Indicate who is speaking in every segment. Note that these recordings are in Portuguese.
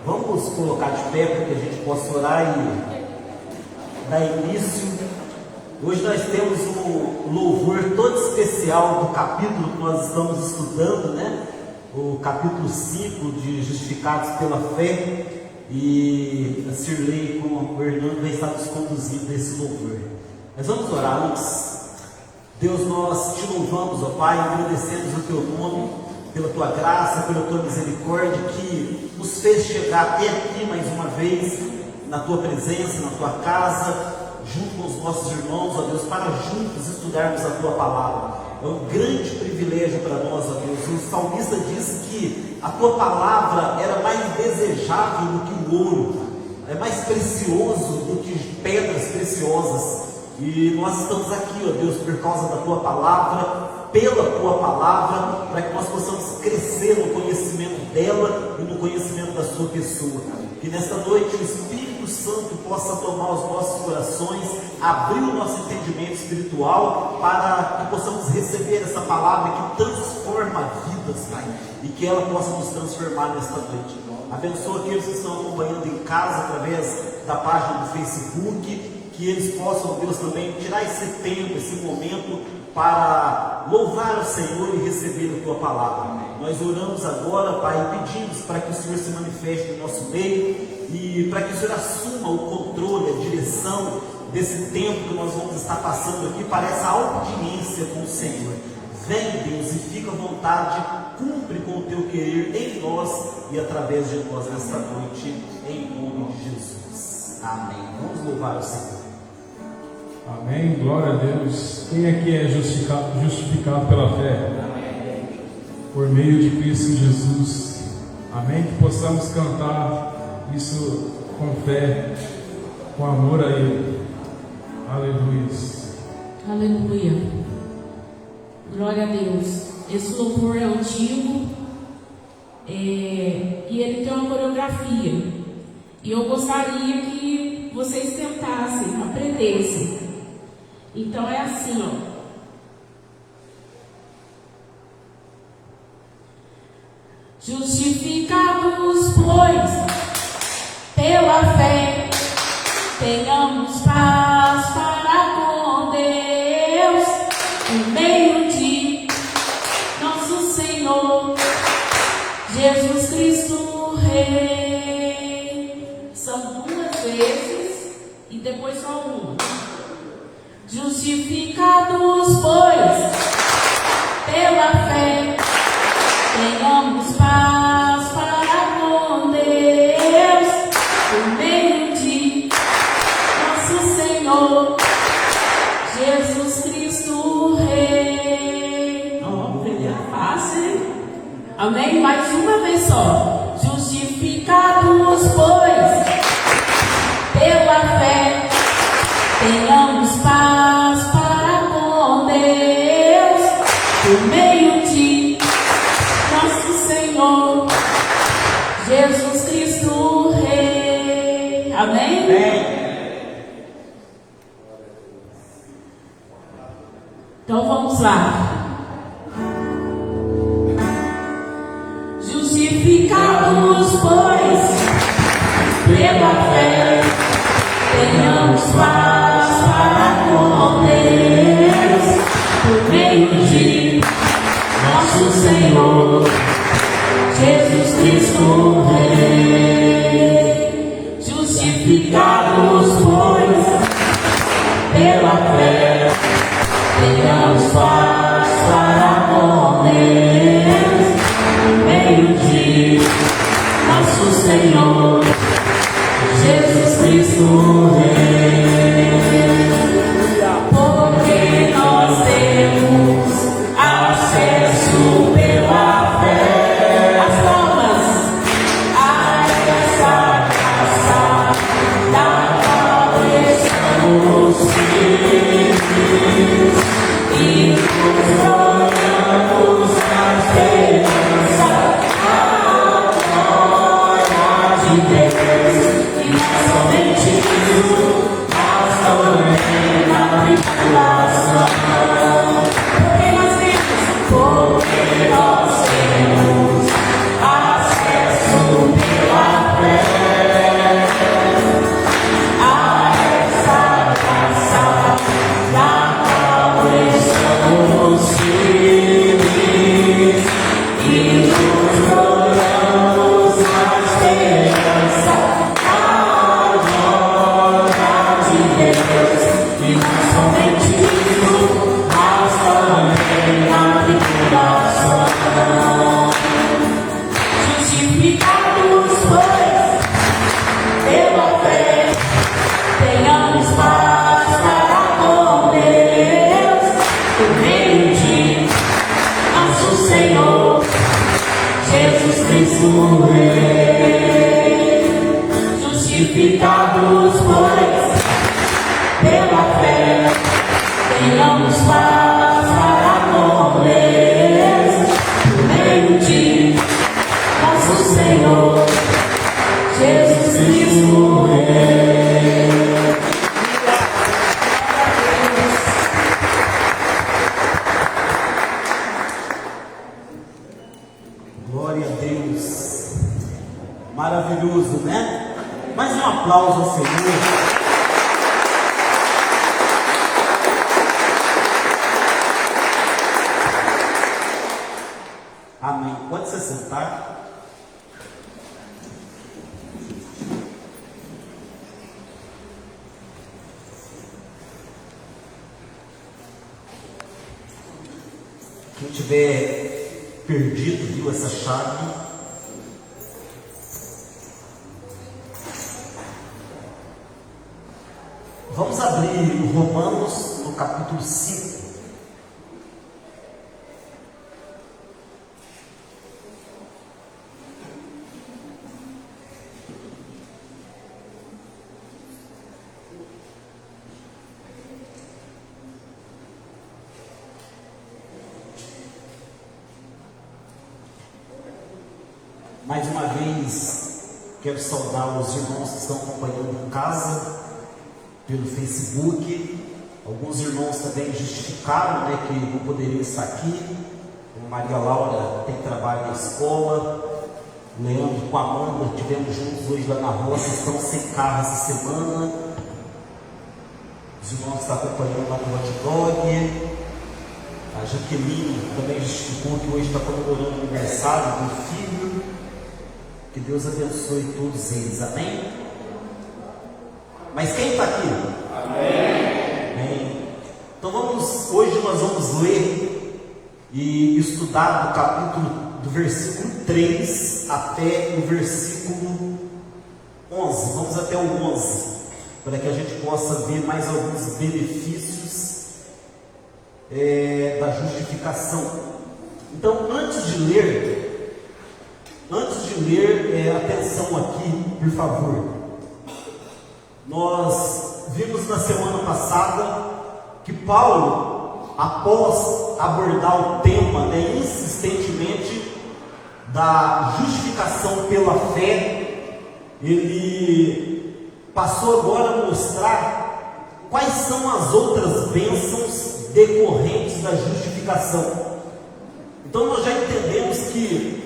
Speaker 1: Vamos colocar de pé para que a gente possa orar e dar início. Hoje nós temos um louvor todo especial do capítulo que nós estamos estudando, né? O capítulo 5 de Justificados pela Fé. E a Cirlei com o Hernando vai estar nos conduzindo nesse louvor. Mas vamos orar antes. Deus, nós te louvamos, ó Pai, agradecemos o teu nome, pela tua graça, pela tua misericórdia, que nos fez chegar até aqui mais uma vez, na tua presença, na tua casa, junto com os nossos irmãos, ó Deus, para juntos estudarmos a tua palavra. É um grande privilégio para nós, ó Deus. O salmista diz que a tua palavra era mais desejável do que o ouro, é mais precioso do que pedras preciosas. E nós estamos aqui, ó Deus, por causa da tua palavra, pela tua palavra, para que nós possamos crescer no conhecimento dela e no conhecimento da sua pessoa. Que nesta noite o Espírito Santo possa tomar os nossos corações, abrir o nosso entendimento espiritual, para que possamos receber essa palavra que transforma vidas, Pai, e que ela possa nos transformar nesta noite. Abençoa aqueles que estão acompanhando em casa através da página do Facebook, que eles possam, Deus, também tirar esse tempo, esse momento para louvar o Senhor e receber a tua palavra. Nós oramos agora, Pai, e pedimos para que o Senhor se manifeste no nosso meio e para que o Senhor assuma o controle, a direção desse tempo que nós vamos estar passando aqui para essa audiência com o Senhor. Vem, Deus, e fica à vontade, cumpre com o teu querer em nós e através de nós nesta noite, em nome de Jesus. Amém. Vamos louvar o Senhor.
Speaker 2: Amém, glória a Deus. Quem aqui é justificado pela fé? Amém. Por meio de Cristo Jesus. Amém, que possamos cantar isso com fé, com amor a Ele. Aleluia.
Speaker 3: Aleluia. Glória a Deus. Esse louvor é antigo e ele tem uma coreografia. E eu gostaria que vocês tentassem, aprendessem. Então é assim, ó. Justificados, pois, pela fé, tenhamos paz para com Deus, por meio de nosso Senhor Jesus Cristo Rei. São duas vezes e depois só uma. Justificados, pois, pela fé, tenhamos paz para com Deus, por meio de nosso Senhor Jesus Cristo Rei. Não, é fácil, hein? Amém? Mais uma vez só. Justificados, pois, pela fé, tenhamos paz para com Deus, por meio de nosso Senhor Jesus Cristo Rei. Amém?
Speaker 1: Amém.
Speaker 3: Então vamos lá. Justificados, pois, pela fé, tenhamos paz para com Deus, por meio de nosso Senhor Jesus Cristo Rei. Justificados, pois, pela fé, tenhamos paz para com Deus, por meio de nosso Senhor Jesus Cristo Rei. Porque nós temos acesso pela fé. As palmas. A Justificados, pois, pela fé, tenhamos paz para com Deus, por meio de nosso Senhor Jesus Cristo Rei. Justificados, pois, pela fé, tenhamos paz para com Deus, por meio de nosso Senhor Jesus Cristo Rei.
Speaker 1: Glória a Deus. Maravilhoso, né? Mais um aplauso ao Senhor. Amém. Pode se sentar. Quem tiver perdido, viu essa chave? Vamos abrir Romanos no capítulo 5. Mais uma vez, quero saudar os irmãos que estão acompanhando em casa, pelo Facebook. Alguns irmãos também justificaram, né, que não poderiam estar aqui. Como Maria Laura tem trabalho na escola, Leandro com a Amanda, estivemos juntos hoje lá na roça, estão sem carro essa semana. Os irmãos que estão acompanhando lá no Hot Dog. A Jaqueline também justificou que hoje está comemorando o aniversário do filho. Que Deus abençoe todos eles, amém? Mas quem está aqui? Amém. Amém. Então hoje nós vamos ler e estudar do capítulo, do versículo 3 até o versículo 11. Vamos até o 11, para que a gente possa ver mais alguns benefícios da justificação. Então, antes de ler, atenção aqui, por favor. Nós vimos na semana passada que Paulo, após abordar o tema, insistentemente, da justificação pela fé, ele passou agora a mostrar quais são as outras bênçãos decorrentes da justificação. Então nós já entendemos que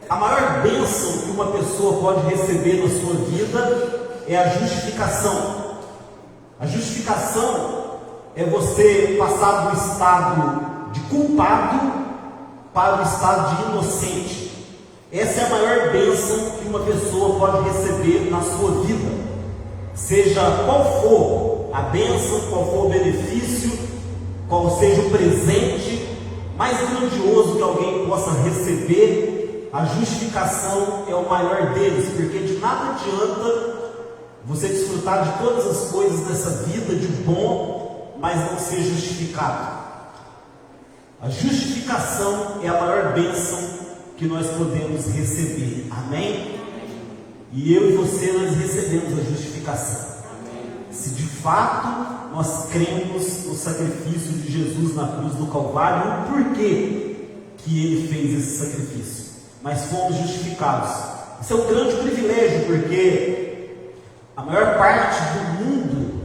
Speaker 1: a maior bênção que uma pessoa pode receber na sua vida é a justificação. A justificação é você passar do estado de culpado para o estado de inocente. Essa é a maior bênção que uma pessoa pode receber na sua vida. Seja qual for a bênção, qual for o benefício, qual seja o presente mais grandioso que alguém possa receber, a justificação é o maior deles, porque de nada adianta você desfrutar de todas as coisas dessa vida de bom, mas não ser justificado. A justificação é a maior bênção que nós podemos receber, amém? E eu e você, nós recebemos a justificação, se de fato nós cremos no sacrifício de Jesus na cruz do Calvário, e o porquê que Ele fez esse sacrifício. Mas fomos justificados. Isso é um grande privilégio, porque a maior parte do mundo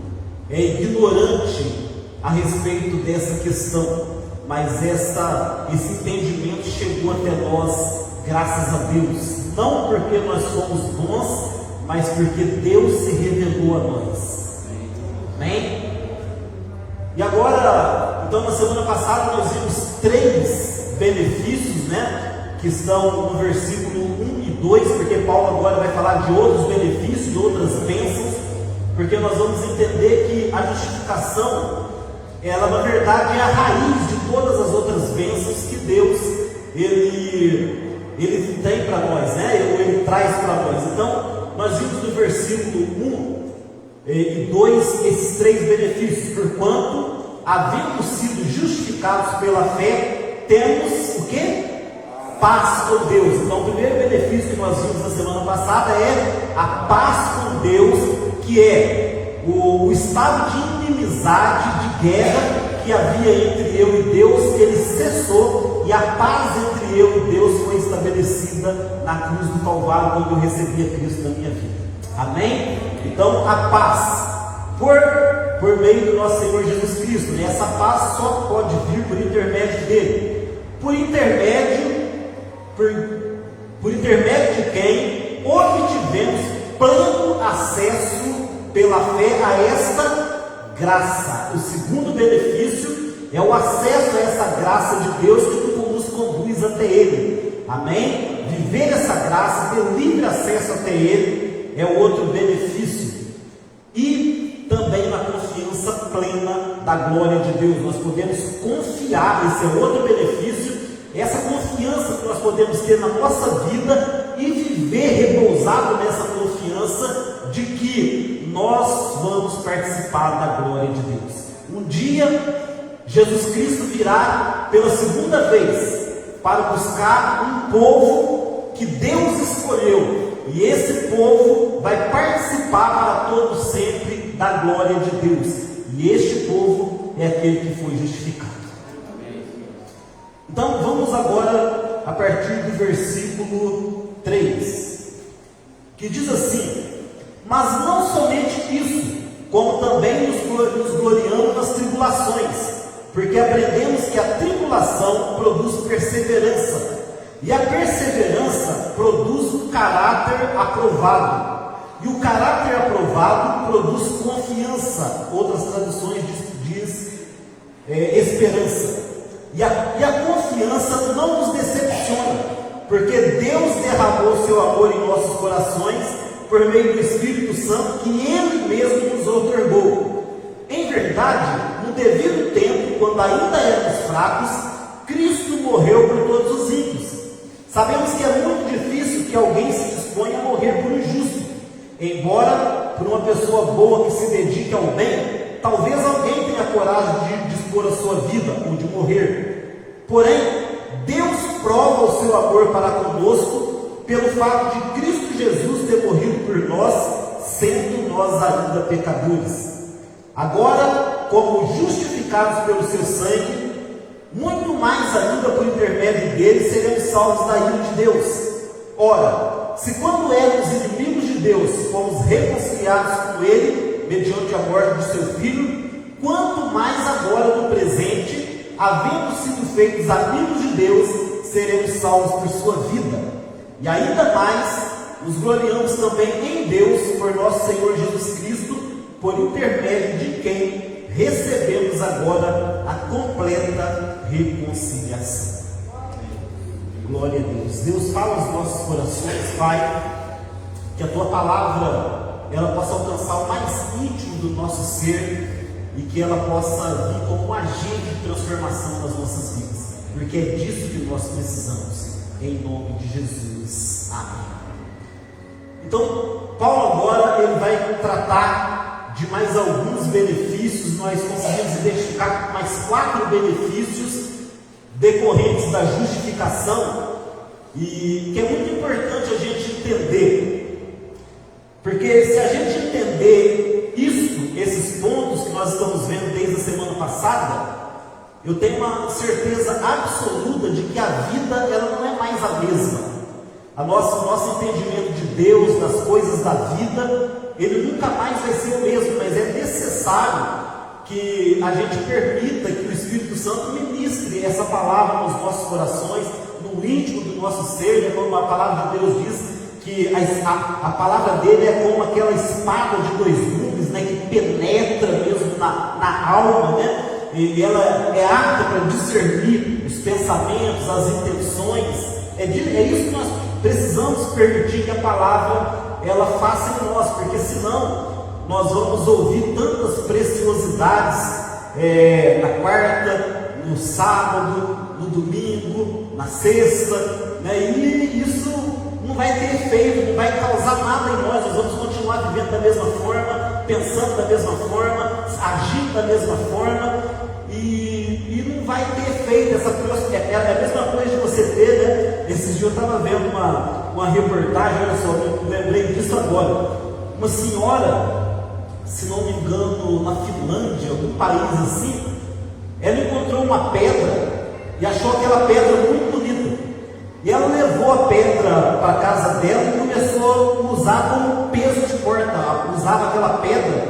Speaker 1: é ignorante a respeito dessa questão, mas esse entendimento chegou até nós, graças a Deus, não porque nós somos bons, mas porque Deus se revelou a nós. Amém? E agora, então, na semana passada nós vimos 3 benefícios, né, que estão no versículo 1 e 2, porque Paulo agora vai falar de outros benefícios, de outras bênçãos, porque nós vamos entender que a justificação, ela na verdade é a raiz de todas as outras bênçãos que Deus ele tem para nós, né? Ele traz para nós. Então, nós vimos no versículo 1 e 2 esses 3 benefícios. Porquanto, havendo sido justificados pela fé, temos o quê? Paz com Deus. Então, o primeiro benefício que nós vimos na semana passada é a paz com Deus, que é o estado de inimizade, de guerra que havia entre eu e Deus, ele cessou, e a paz entre eu e Deus foi estabelecida na cruz do Calvário, quando eu recebi a Cristo na minha vida. Amém? Então, a paz por meio do nosso Senhor Jesus Cristo, e essa paz só pode vir por intermédio dele. Por intermédio de quem obtivemos pleno acesso pela fé a esta graça. O segundo benefício é o acesso a essa graça de Deus que nos conduz até Ele. Amém? Viver essa graça, ter livre acesso até Ele, é outro benefício. E também na confiança plena da glória de Deus. Nós podemos confiar, esse é outro benefício, essa confiança que nós podemos ter na nossa vida e viver repousado nessa confiança de que nós vamos participar da glória de Deus. Um dia, Jesus Cristo virá pela segunda vez para buscar um povo que Deus escolheu, e esse povo vai participar para todo sempre da glória de Deus, e este povo é aquele que foi justificado. Então vamos agora a partir do versículo 3, que diz assim: mas não somente isso, como também nos gloriamos nas tribulações, porque aprendemos que a tribulação produz perseverança, e a perseverança produz um caráter aprovado, e o caráter aprovado produz confiança. Outras traduções diz esperança. E a confiança não nos decepciona, porque Deus derramou seu amor em nossos corações por meio do Espírito Santo que Ele mesmo nos outorgou. Em verdade, no devido tempo, quando ainda éramos fracos, Cristo morreu por todos os ímpios. Sabemos que é muito difícil que alguém se disponha a morrer por um justo, embora por uma pessoa boa que se dedique ao bem, talvez alguém tenha coragem de dispor a sua vida ou de morrer. Porém, Deus prova o seu amor para conosco pelo fato de Cristo Jesus ter morrido por nós, sendo nós ainda pecadores. Agora, como justificados pelo seu sangue, muito mais ainda por intermédio dele seremos salvos da ira de Deus. Ora, se quando éramos inimigos de Deus, fomos reconciliados com ele mediante a morte de seu Filho, quanto mais agora no presente, havendo sido feitos amigos de Deus, seremos salvos por sua vida. E ainda mais, nos gloriamos também em Deus, por nosso Senhor Jesus Cristo, por intermédio de quem recebemos agora a completa reconciliação. Glória a Deus. Deus, fala aos nossos corações, Pai, que a Tua palavra ela possa alcançar o mais íntimo do nosso ser e que ela possa vir como um agente de transformação nas nossas vidas, porque é disso que nós precisamos, em nome de Jesus. Amém. Então, Paulo agora ele vai tratar de mais alguns benefícios. Nós conseguimos identificar mais 4 benefícios decorrentes da justificação, e que é muito importante a gente entender, porque se a gente entender esses pontos que nós estamos vendo desde a semana passada, eu tenho uma certeza absoluta de que a vida ela não é mais a mesma. O nosso entendimento de Deus, das coisas da vida, ele nunca mais vai ser o mesmo, mas é necessário que a gente permita que o Espírito Santo ministre essa palavra nos nossos corações, no íntimo do nosso ser, né? Como a palavra de Deus diz, que a palavra dele é como aquela espada de 2 gumes, né? Que penetra mesmo na alma, né? E ela é apta para discernir os pensamentos, as intenções. É isso que nós precisamos permitir que a palavra ela faça em nós, porque senão nós vamos ouvir tantas preciosidades na quarta, no sábado, no domingo, na sexta, né? E isso não vai ter efeito, não vai causar nada em nós. Nós vamos continuar vivendo da mesma forma, pensando da mesma forma, agindo da mesma forma, e não vai ter efeito. É a mesma coisa de você ter, né? Esses dias eu estava vendo uma reportagem, olha só, eu lembrei disso agora. Uma senhora, se não me engano, na Finlândia, algum país assim, ela encontrou uma pedra e achou aquela pedra muito bonita. E ela levou a pedra para a casa dela e começou a usar como peso de porta. Ela usava aquela pedra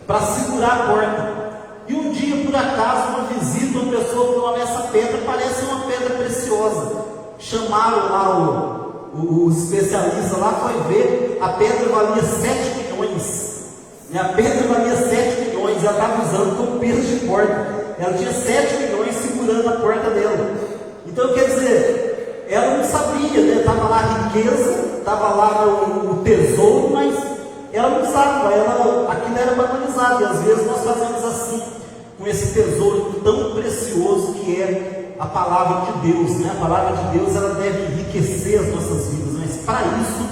Speaker 1: para segurar a porta. E um dia, por acaso, uma visita, uma pessoa falou: olha, essa pedra parece uma pedra preciosa. Chamaram lá os especialistas lá, foi ver, a pedra valia 7 milhões. E a pedra valia 7 milhões, ela estava usando como peso de porta. Ela tinha 7 milhões segurando a porta dela. Então, quer dizer, ela não sabia, né? Estava lá a riqueza, estava lá o tesouro, mas ela não sabe, aquilo era banalizado. E às vezes nós fazemos assim, com esse tesouro tão precioso que é a palavra de Deus, né? A palavra de Deus, ela deve enriquecer as nossas vidas, mas para isso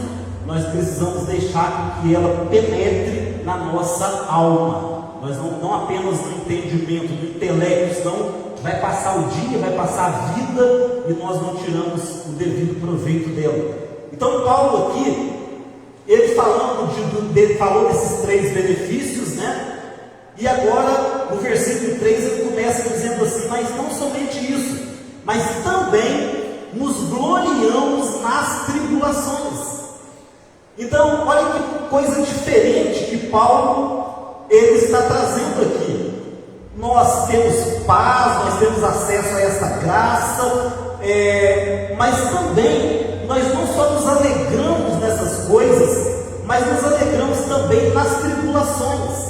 Speaker 1: nós precisamos deixar que ela penetre na nossa alma. Nós não apenas no entendimento, no intelecto, senão vai passar o dia, vai passar a vida e nós não tiramos o devido proveito dela. Então Paulo aqui, ele falou desses 3 benefícios, né? E agora, no versículo 3, ele começa dizendo assim: mas não somente isso, mas também nos gloriamos nas tribulações. Então, olha que coisa diferente que Paulo ele está trazendo aqui. Nós temos paz, nós temos acesso a essa graça, mas também nós não só nos alegramos nessas coisas, mas nos alegramos também nas tribulações.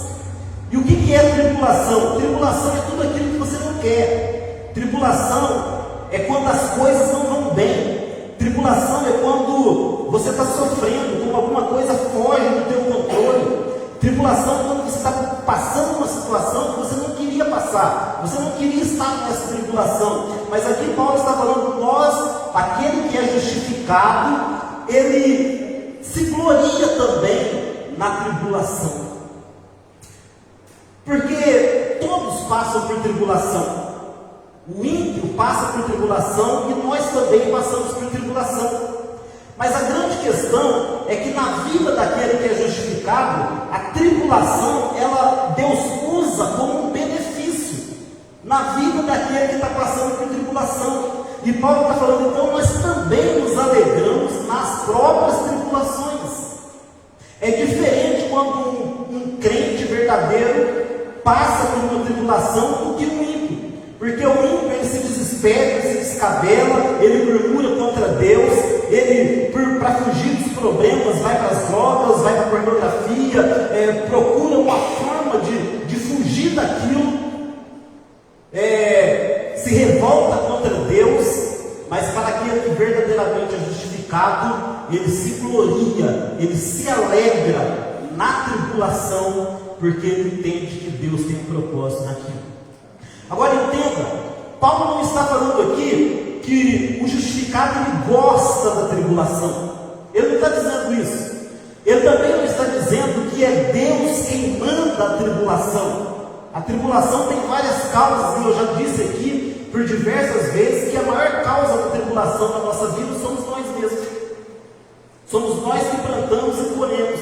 Speaker 1: E o que é tribulação? Tribulação é tudo aquilo que você não quer. Tribulação é quando as coisas não vão bem. Tribulação é quando você está sofrendo, quando alguma coisa foge do teu controle. Tribulação é quando você está passando uma situação que você não queria passar, você não queria estar nessa tribulação. Mas aqui Paulo está falando: nós, aquele que é justificado, ele se gloria também na tribulação. Porque todos passam por tribulação. O ímpio passa por tribulação e nós também passamos por tribulação. Mas a grande questão é que na vida daquele que é justificado, a tribulação, Deus usa como um benefício na vida daquele que está passando por tribulação. E Paulo está falando: então nós também nos alegramos nas próprias tribulações. É diferente quando um crente verdadeiro passa por uma tribulação do que um ímpio. Porque o ímpio, ele se desespera, ele se descabela, ele murmura contra Deus, ele, para fugir dos problemas, vai para as drogas, vai para a pornografia, procura uma forma de fugir daquilo, se revolta contra Deus. Mas para aquele que verdadeiramente é justificado, ele se gloria, ele se alegra na tribulação, porque ele entende que Deus tem um propósito naquilo. Agora entenda, Paulo não está falando aqui que o justificado ele gosta da tribulação. Ele não está dizendo isso. Ele também não está dizendo que é Deus quem manda a tribulação. A tribulação tem várias causas, e eu já disse aqui por diversas vezes que a maior causa da tribulação na nossa vida somos nós mesmos. Somos nós que plantamos e colhemos.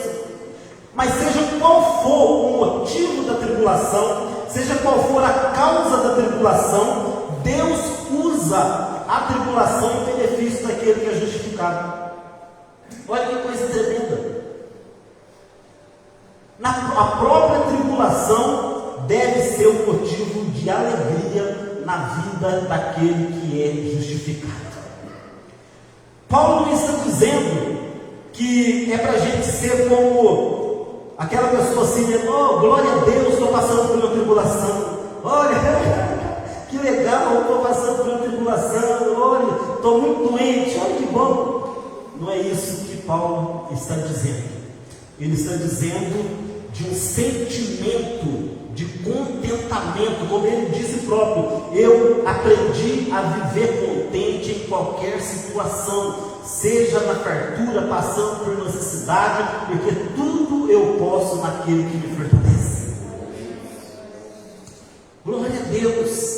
Speaker 1: Mas seja qual for o motivo da tribulação, seja qual for a causa da tribulação, Deus usa a tribulação em benefício daquele que é justificado. Olha que coisa tremenda. A própria tribulação deve ser um motivo de alegria na vida daquele que é justificado. Paulo não está dizendo que é para a gente ser como aquela pessoa assim, oh, glória a Deus, estou passando por uma tribulação. Olha, que legal, estou passando por uma tribulação. Olha, estou muito doente, olha que bom. Não é isso que Paulo está dizendo. Ele está dizendo de um sentimento de contentamento, como ele disse próprio: eu aprendi a viver contente em qualquer situação, seja na fartura, passando por necessidade, porque tudo eu posso naquele que me fortalece. Glória a Deus.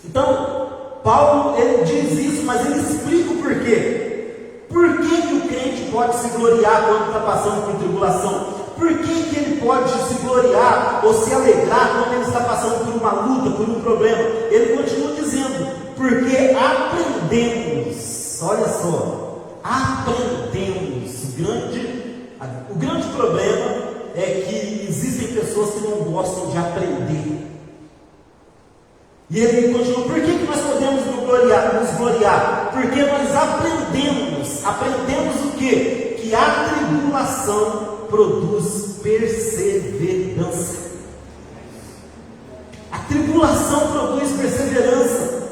Speaker 1: Então, Paulo, ele diz isso, mas ele explica o porquê. Por que o crente pode se gloriar quando está passando por tribulação? Por que ele pode se gloriar ou se alegrar quando ele está passando por uma luta, por um problema? Ele continua dizendo, porque aprendemos, olha só, aprendemos. O grande problema é que existem pessoas que não gostam de aprender. E ele continua, por que nós podemos nos gloriar? Porque nós aprendemos o quê? Que a tribulação produz perseverança. A tribulação produz perseverança.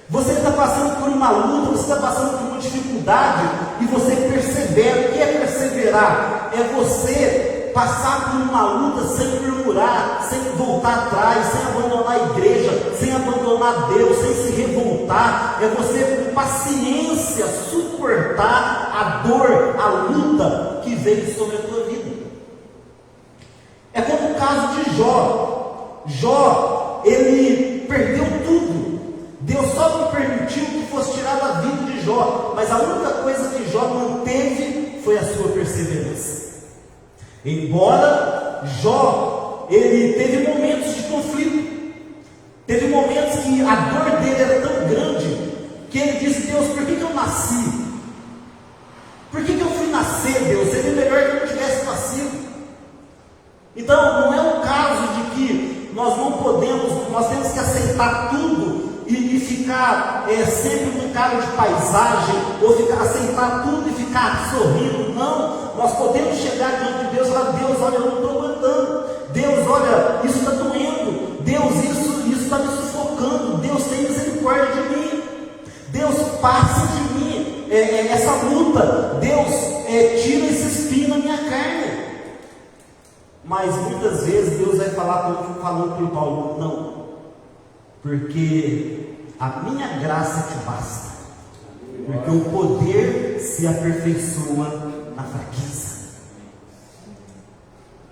Speaker 1: Você está passando por uma luta, você está passando por uma dificuldade e você persevera. O que é perseverar? É você passar por uma luta sem murmurar, sem voltar atrás, sem abandonar a igreja, sem abandonar Deus, sem se revoltar. É você com paciência suportar a dor, a luta que veio sobre a tua vida. É como o caso de Jó. Jó, ele perdeu tudo. Deus só não permitiu que fosse tirada a vida de Jó, mas a única coisa que Jó manteve foi a sua perseverança. Embora Jó, ele teve momentos de conflito, teve momentos que a dor dele era tão grande, que ele disse, Deus, por que eu nasci? Por que eu fui nascer, Deus? Seria melhor que eu não tivesse nascido. Então, não é o caso de que nós não podemos, nós temos que aceitar tudo e ficar sempre com cara de paisagem, ou aceitar tudo e ficar sorrindo. Não, nós podemos chegar diante de Deus e falar, Deus, olha, eu não estou aguentando. Deus, olha, isso está doendo. Deus, isso está me sufocando. Deus, tem misericórdia de mim. Deus, passa de mim essa luta. Deus, tira esse espinho na minha carne. Mas muitas vezes Deus vai falando para o Paulo, não, porque a minha graça te basta, porque o poder se aperfeiçoa na fraqueza.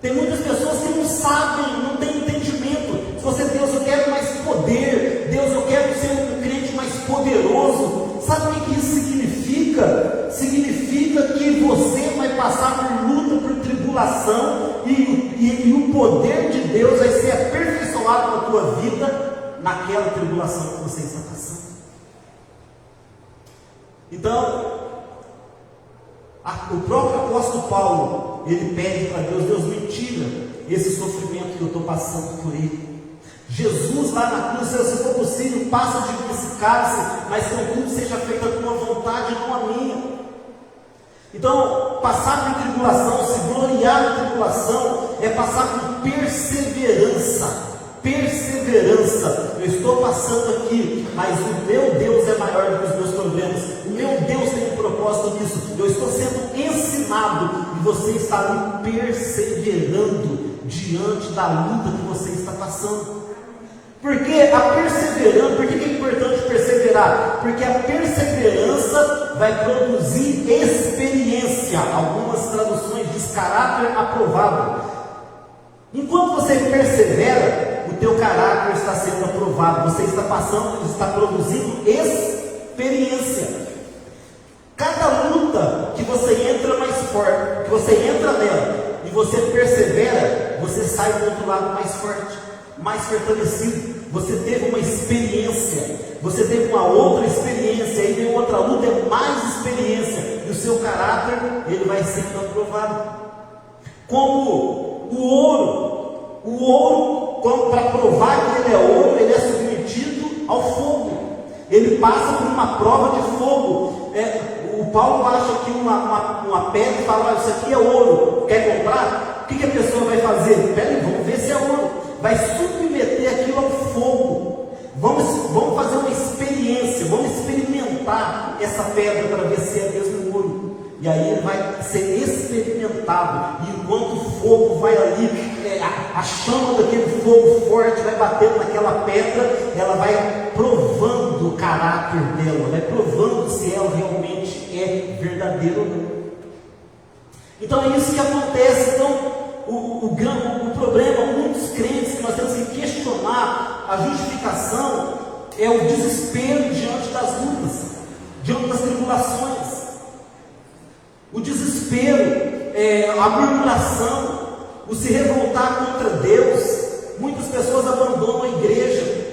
Speaker 1: Tem muitas pessoas que não sabem, não têm entendimento. Se você, Deus, eu quero mais poder, Deus, eu quero ser um crente mais poderoso. Sabe o que isso significa? Significa que você vai passar por luta, por tribulação, e o poder de Deus vai ser aperfeiçoado na tua vida, naquela tribulação que você está passando. Então, o próprio apóstolo Paulo, ele pede para Deus, Deus, me tira esse sofrimento que eu estou passando por ele. Jesus lá na cruz, se for possível, passa de mim esse cálice, mas contudo seja feita a tua vontade, não a minha. Então, passar por tribulação, se gloriar na tribulação, é passar por perseverança. Perseverança. Eu estou passando aqui, mas o meu Deus é maior do que os meus problemas. O meu Deus tem um propósito nisso. Eu estou sendo ensinado e você está ali perseverando diante da luta que você está passando. Porque a perseverança, por que é importante perseverar? Porque a perseverança vai produzir experiência. Algumas traduções diz caráter aprovado. Enquanto você persevera, o teu caráter está sendo aprovado. Você está passando, está produzindo experiência. Cada luta que você entra mais forte, que você entra nela e você persevera, você sai do outro lado mais forte, mais fortalecido. Você teve uma experiência, você teve uma outra experiência, aí vem outra luta, é mais experiência, e o seu caráter, ele vai sendo aprovado. Como o ouro, para provar que ele é ouro, ele é submetido ao fogo, ele passa por uma prova de fogo. O Paulo acha que uma pedra e fala, olha, isso aqui é ouro, quer comprar? O que a pessoa vai fazer? Peraí, vamos ver se é ouro. Vai submeter aquilo ao fogo. Vamos fazer uma experiência, vamos experimentar essa pedra para ver se é mesmo ouro. E aí ele vai ser experimentado. E enquanto o fogo vai ali, a chama daquele fogo forte vai batendo naquela pedra, ela vai provando provando o caráter dela, vai provando se ela realmente é verdadeira ou não. Então é isso que acontece. Então, o problema, muitos crentes que nós temos que questionar a justificação é o desespero diante das lutas, diante das tribulações, o desespero, a murmuração, o se revoltar contra Deus. Muitas pessoas abandonam a igreja,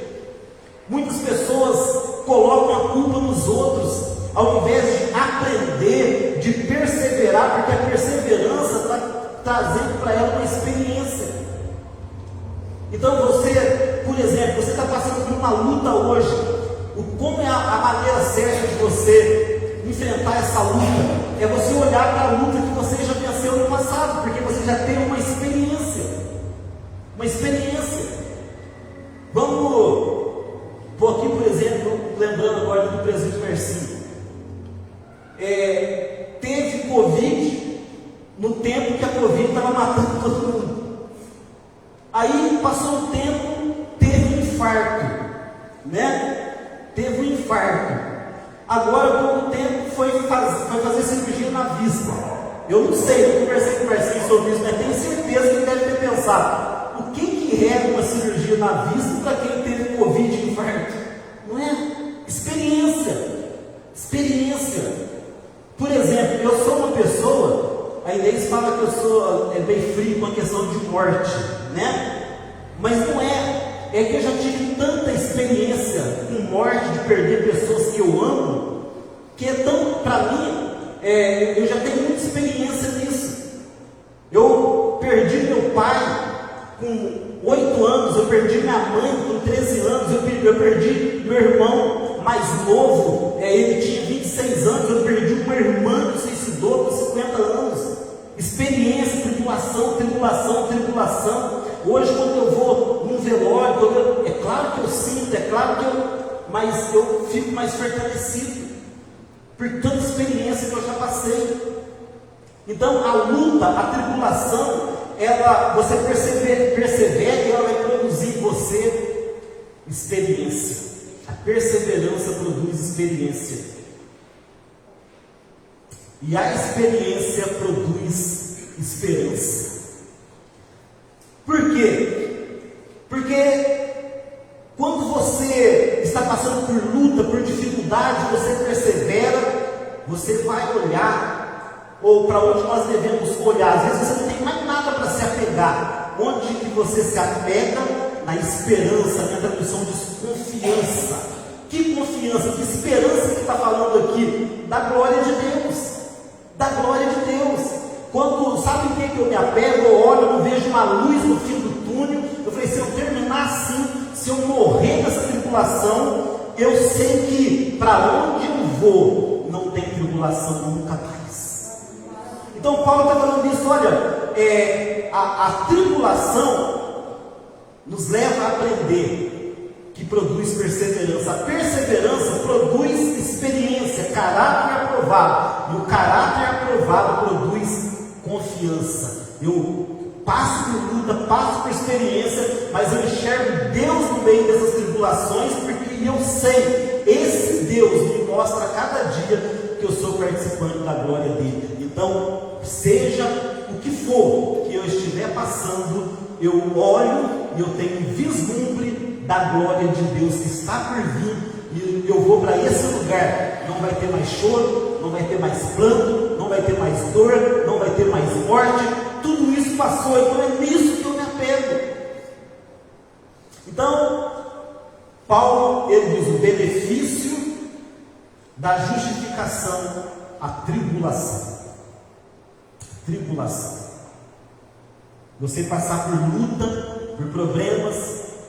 Speaker 1: muitas pessoas colocam a culpa nos outros, ao invés de aprender, de perseverar, porque a perseverança está trazendo para ela uma experiência. Então você, por exemplo, você está passando por uma luta hoje, como é a maneira certa de você enfrentar essa luta? É você olhar para a luta que você já venceu no passado, porque você já tem uma experiência. Uma experiência. Vamos por aqui, por exemplo, lembrando agora do presídio Mercy. Teve Covid no tempo que a Covid estava matando todo mundo. Aí passou um tempo, teve um infarto, né? Teve um infarto. Agora, há pouco tempo, foi fazer cirurgia na vista. Eu não sei, eu conversei com o Marcinho sobre isso, mas tenho certeza que ele deve ter pensado: o que é uma cirurgia na vista para quem teve Covid e infarto? Não é? Experiência. Experiência. Por exemplo, eu sou uma pessoa, a Inês fala que eu sou bem frio com a questão de morte, né? Mas não é. É que eu já tive tanta experiência com morte, de perder pessoas que eu amo, que é tão, para mim, eu já tenho muita experiência nisso. Eu perdi meu pai com 8 anos, eu perdi minha mãe com 13 anos, eu perdi meu irmão mais novo, ele tinha 26 anos, eu perdi uma irmã que se suicidou com 50 anos. Experiência, tribulação. Hoje, quando eu vou num velório, é claro que eu sinto, mas eu fico mais fortalecido por tanta experiência que eu já passei. Então, a luta, a tribulação, você persevera e ela vai produzir em você experiência. A perseverança produz experiência. E a experiência produz esperança. Por quê? Porque quando você está passando por luta, por dificuldade, você persevera, você vai olhar, ou para onde nós devemos olhar. Às vezes você não tem mais nada para se apegar. Onde que você se apega? Na esperança. Na tradução diz confiança. Que confiança, que esperança que está falando aqui? Da glória de Deus. Da glória de Deus. Quando, sabe o que eu me apego? Eu olho, eu vejo uma luz no fim do túnel. Eu falei, se eu terminar assim, se eu morrer nessa tribulação, eu sei que para onde eu vou, não tem tribulação nunca mais. Então Paulo está falando isso, olha, a tribulação nos leva a aprender, que produz perseverança. A perseverança produz experiência, caráter aprovado. E o caráter aprovado produz confiança. Eu passo por luta, passo por experiência, mas eu enxergo Deus no meio dessas tribulações, porque eu sei, esse Deus me mostra a cada dia que eu sou participante da glória dele. Então, seja o que for que eu estiver passando, eu olho e eu tenho um vislumbre da glória de Deus que está por vir, e eu vou para esse lugar. Não vai ter mais choro, não vai ter mais pranto, não vai ter mais dor, não vai ter mais morte. Tudo isso passou, então é nisso que eu me apego. Então, Paulo, ele diz o benefício da justificação, a tribulação. Tribulação. Você passar por luta, por problemas,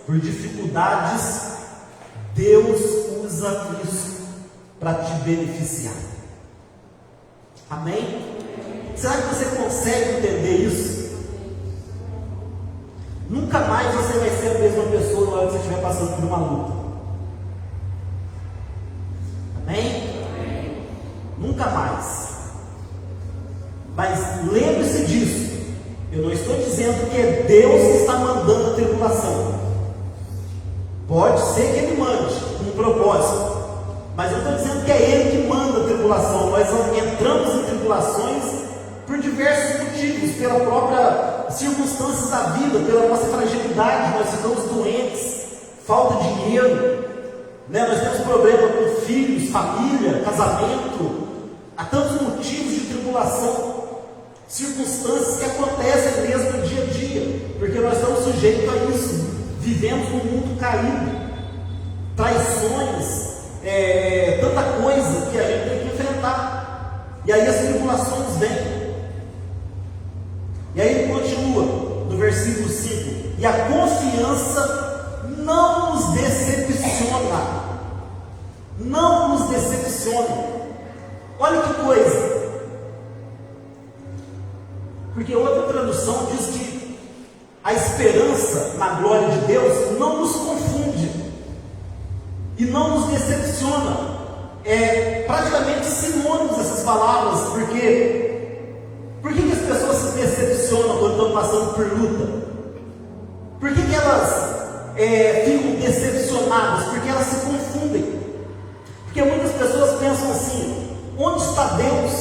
Speaker 1: por dificuldades, Deus usa isso para te beneficiar. Amém? Será que você consegue entender isso? Nunca mais você vai ser a mesma pessoa na hora que você estiver passando por uma luta. Amém? Nunca mais. Mas lembre-se disso. Eu não estou dizendo que é Deus que está mandando a tribulação. Pode ser que Ele mande um propósito. Mas eu estou dizendo que é Ele que manda a tribulação. Nós entramos em tribulações por diversos motivos, pela própria circunstâncias da vida, pela nossa fragilidade. Nós ficamos doentes, falta de dinheiro, né? Nós temos problema com filhos, família, casamento. Há tantos motivos de tribulação, circunstâncias que acontecem mesmo no dia a dia, porque nós estamos sujeitos a isso. Vivemos num mundo caído, traições, tanta coisa que a gente tem que enfrentar. E aí as tribulações vêm. E aí ele continua no versículo 5: e a confiança não nos decepciona. Não nos decepciona. Olha que coisa. Porque outra tradução diz que a esperança na glória de Deus não nos confunde e não nos decepciona. É praticamente sinônimos essas palavras, porque por que as pessoas se decepcionam quando estão passando por luta? Por que elas ficam decepcionadas? Porque elas se confundem. Porque muitas pessoas pensam assim: onde está Deus?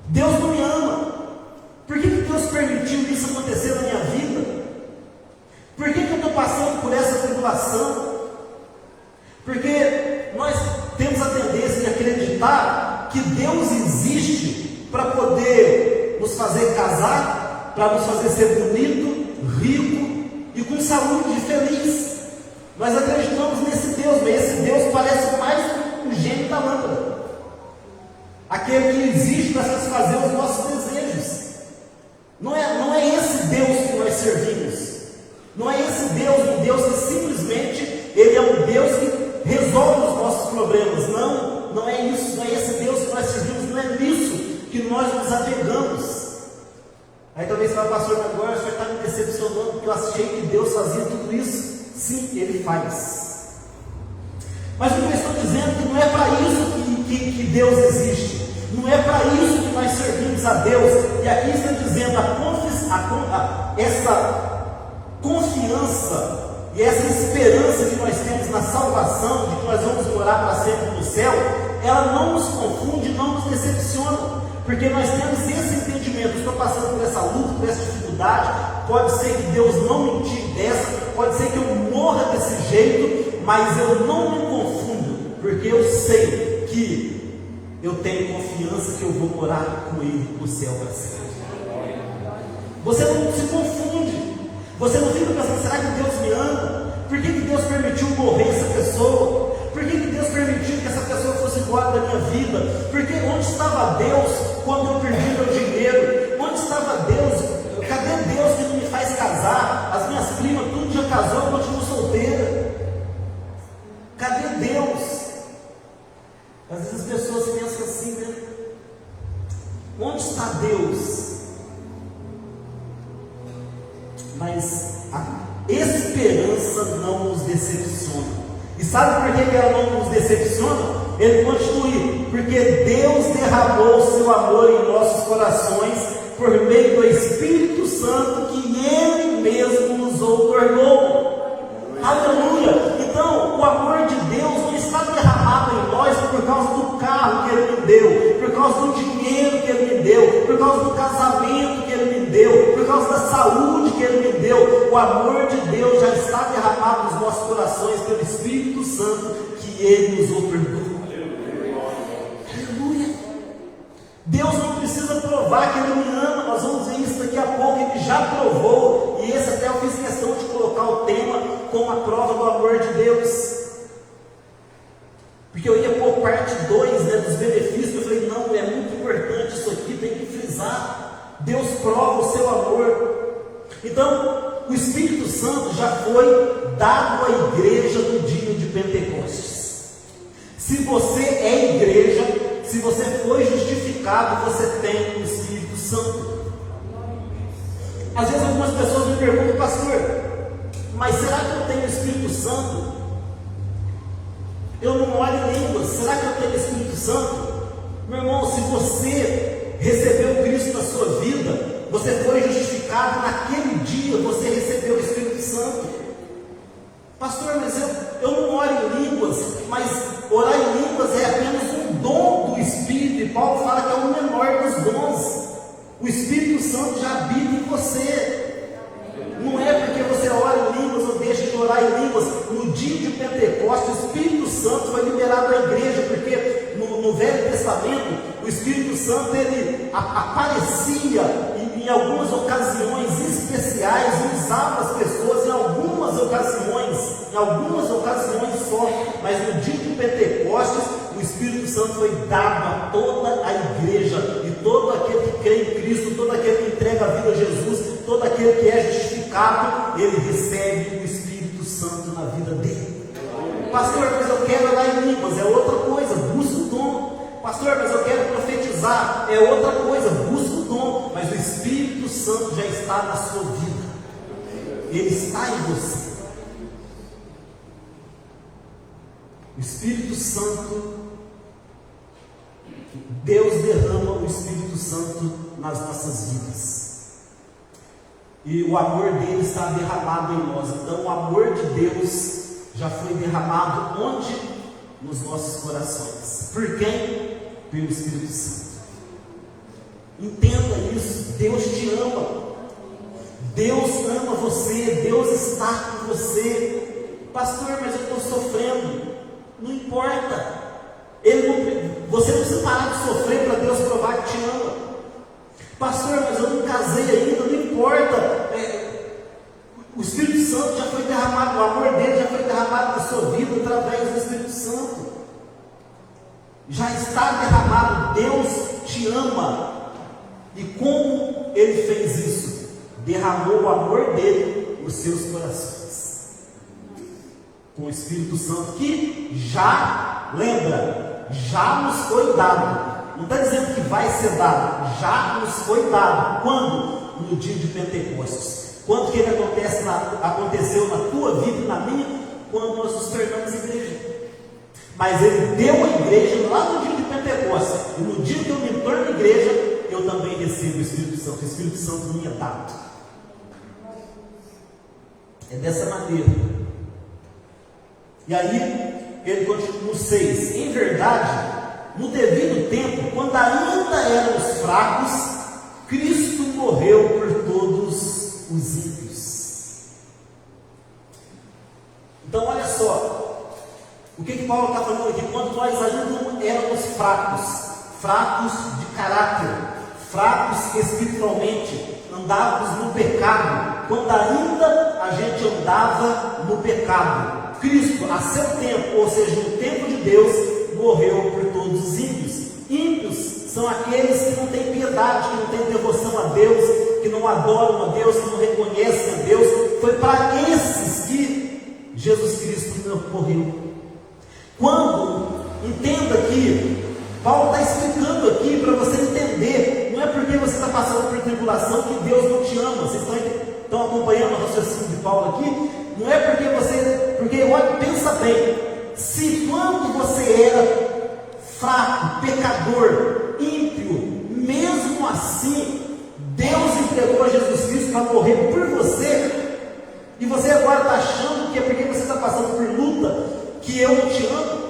Speaker 1: Deus não me ama. Por que Deus permitiu isso acontecer na minha vida? Por que eu estou passando por essa tribulação? Porque nós temos a tendência de acreditar que Deus existe para poder nos fazer casar, para nos fazer ser bonito, rico e com saúde e feliz. Nós acreditamos nesse Deus, mas esse Deus parece mais um gênio da lâmpada, aquele que existe para satisfazer os nossos desejos. Não é esse Deus que nós servimos. Não é esse Deus, um Deus que simplesmente Ele é um Deus que resolve os nossos problemas. Não é isso, não é esse Deus que nós servimos, não é nisso que nós nos apegamos. Aí talvez você fale: pastor, agora o senhor está me decepcionando, porque eu achei que Deus fazia tudo isso. Sim, Ele faz. Mas o que eu estou dizendo é que não é para isso que Deus existe. Não é para isso que nós servimos a Deus. E aqui está dizendo essa confiança e essa esperança que nós temos na salvação, de que nós vamos morar para sempre no céu, ela não nos confunde, não nos decepciona, porque nós temos esse entendimento: estou passando por essa luta, por essa dificuldade, pode ser que Deus não me tire dessa, pode ser que eu morra desse jeito, mas eu não me confundo, porque eu sei que eu tenho confiança que eu vou morar com Ele no céu para sempre. Você não se confunde. Você não fica pensando: será que Deus me ama? Por que Deus permitiu morrer essa pessoa? Por que Deus permitiu que essa pessoa fosse embora da minha vida? Porque onde estava Deus quando eu perdi meu dinheiro? Onde estava Deus? Cadê Deus que não me faz casar? As minhas primas tudo já casou, eu continuo solteira. Cadê Deus? Às vezes as pessoas pensam assim, né? Onde está Deus? Mas a esperança não nos decepciona. E sabe por que ela não nos decepciona? Ele continua: porque Deus derramou o seu amor em nossos corações por meio do Espírito Santo que Ele mesmo nos outorgou. Aleluia! Então, o amor de Deus não está derramado em nós por causa do carro que Ele me deu, por causa do dinheiro que Ele me deu, por causa do casamento que Ele me deu, por causa da saúde que Ele me deu. O amor de Deus já está derramado nos nossos corações pelo Espírito Santo que Ele nos outorgou. Aleluia! Deus não precisa provar que Ele me ama. Nós vamos ver isso daqui a pouco. Ele já provou, e esse até eu fiz questão de colocar o tema com a prova do amor de Deus, porque eu ia pôr parte 2, dos benefícios. Eu falei: não, é muito importante isso aqui, tem que frisar. Deus prova o seu amor. Então, o Espírito Santo já foi dado à igreja no dia de Pentecostes. Se você é igreja, se você foi justificado, você tem o Espírito Santo. Às vezes algumas pessoas me perguntam: pastor, mas será que eu tenho o Espírito Santo? Eu não oro em línguas, será que eu tenho o Espírito Santo? Meu irmão, se você recebeu Cristo na sua vida, você foi justificado, naquele dia você recebeu o Espírito Santo. Pastor, mas eu não oro em línguas, mas orar em línguas é apenas um dom do Espírito, e Paulo fala que é o menor dos dons. O Espírito Santo já habita em você. Não é porque você ora em línguas ou deixa de orar em línguas. No dia de Pentecostes, o Espírito Santo foi liberado à igreja, porque no Velho Testamento, o Espírito Santo ele aparecia em algumas ocasiões especiais, usava as pessoas em algumas ocasiões só, mas no dia de Pentecostes, o Espírito Santo foi dado a toda a igreja, e todo aquele que crê em Cristo, todo aquele que entrega a vida a Jesus, todo aquele que é justificado, ele recebe o Espírito Santo na vida dele. Pastor, mas eu quero orar em línguas, é outra coisa, busca o dom. Pastor, mas eu quero profetizar, é outra coisa, busca o dom. Mas o Espírito Santo já está na sua vida, ele está em você. O Espírito Santo, Deus derrama o Espírito Santo nas nossas vidas, e o amor dele está derramado em nós. Então o amor de Deus já foi derramado onde? Nos nossos corações. Por quem? Pelo Espírito Santo. Entenda isso. Deus te ama, Deus ama você, Deus está com você. Pastor, mas eu estou sofrendo. Não importa. Você não precisa parar de sofrer para Deus provar que te ama. Pastor, mas eu não casei ainda. Não importa. O Espírito Santo já foi derramado, o amor dele já foi derramado na sua vida através do Espírito Santo. Já está derramado. Deus te ama. E como ele fez isso? Derramou o amor dele nos seus corações. Com o Espírito Santo que já, lembra, já nos foi dado. Não está dizendo que vai ser dado, já nos foi dado. Quando? No dia de Pentecostes. Quando que ele aconteceu na tua vida e na minha? Quando nós nos tornamos igreja. Mas ele deu a igreja lá no dia de Pentecostes. E no dia que eu me torno igreja, eu também recebo o Espírito Santo. O Espírito Santo me é dado. É dessa maneira. E aí, ele continua no 6. Em verdade, no devido tempo, quando ainda éramos fracos, Cristo morreu por todos os ímpios. Então, olha só. O que Paulo está falando aqui? Quando nós ainda éramos fracos de caráter, fracos espiritualmente, andávamos no pecado, quando ainda a gente andava no pecado, Cristo, a seu tempo, ou seja, no tempo de Deus, morreu por todos os ímpios. Ímpios são aqueles que não têm piedade, que não têm devoção a Deus, que não adoram a Deus, que não reconhecem a Deus. Foi para esses que Jesus Cristo morreu. Quando, entenda que Paulo está explicando aqui para você entender, não é porque você está passando por tribulação que Deus não te ama. Vocês estão acompanhando o raciocínio de Paulo aqui? Não é porque olha, pensa bem, se quando você era fraco, pecador, ímpio, mesmo assim, Deus entregou a Jesus Cristo para morrer por você, e você agora está achando que é porque você está passando por luta, que eu não te amo?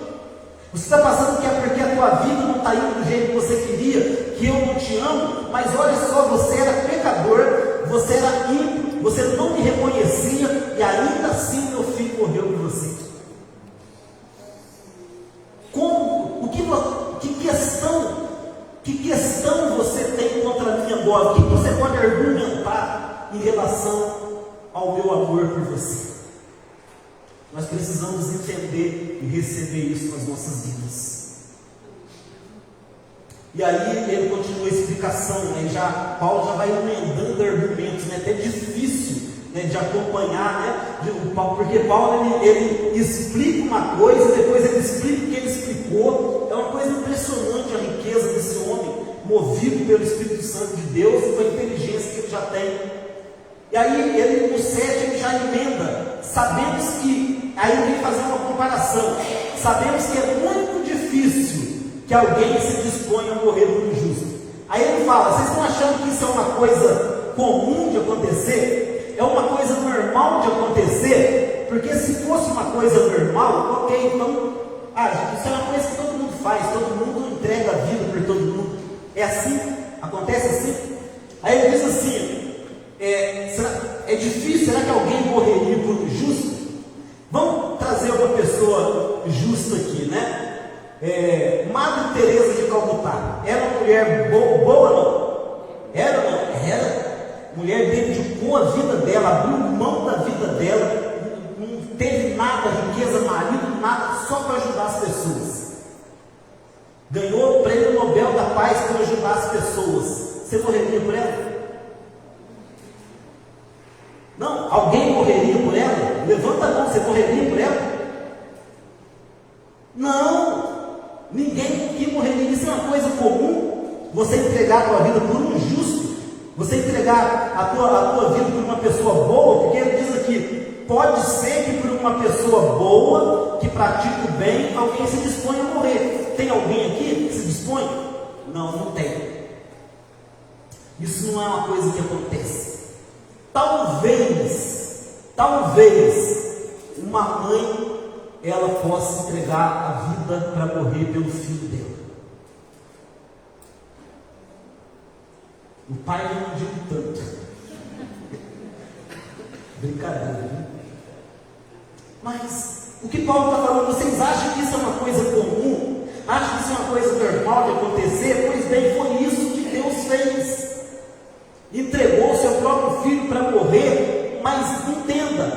Speaker 1: Você está passando que é porque a tua vida não está indo do jeito que você queria, que eu não te amo? Mas olha só, você era pecador, você era ímpio, você não me reconhecia, e ainda assim meu filho morreu por você. Como? Que questão você tem contra mim agora? O que você pode argumentar em relação ao meu amor por você? Nós precisamos entender e receber isso nas nossas vidas. E aí ele continua a explicação, né? Paulo já vai emendando argumentos, né? Até difícil, né, de acompanhar, né? Porque Paulo ele explica uma coisa, depois ele explica o que ele explicou. É uma coisa impressionante a riqueza desse homem, movido pelo Espírito Santo de Deus e com a inteligência que ele já tem. E aí ele no 7 ele já emenda. Sabemos que, aí ele vem fazer uma comparação, sabemos que é muito difícil que alguém se disponha a morrer por um justo. Aí ele fala, vocês estão achando que isso é uma coisa comum de acontecer? É uma coisa normal de acontecer? Porque se fosse uma coisa normal, ok, então isso é uma coisa que todo mundo faz, todo mundo entrega a vida por todo mundo. É assim? Acontece assim? Aí ele diz assim, é difícil, será que alguém morreria por um justo? Vamos trazer uma pessoa justa aqui, né? Madre Teresa de Calcutá, era uma mulher boa não? Era ou não? Era. Mulher dedicou a vida dela, abriu mão da vida dela, não teve nada, riqueza, marido, nada, só para ajudar as pessoas. Ganhou o prêmio Nobel da Paz para ajudar as pessoas. Você morreria por ela? Não? Alguém morreria por ela? Levanta a mão, você morreria por ela? Não! Ninguém aqui morreria. Isso é uma coisa comum. Você entregar a tua vida por um justo, você entregar a tua vida por uma pessoa boa, porque ele diz aqui, pode ser que por uma pessoa boa, que pratica o bem, alguém se dispõe a morrer. Tem alguém aqui que se dispõe? Não, não tem. Isso não é uma coisa que acontece. Talvez uma mãe ela possa entregar a vida para morrer pelo filho dela. O pai eu não digo tanto. Brincadeira, viu? Mas o que Paulo está falando, vocês acham que isso é uma coisa comum? Acham que isso é uma coisa normal de acontecer? Pois bem, foi isso que Deus fez. Entregou o seu próprio filho para morrer, mas entenda,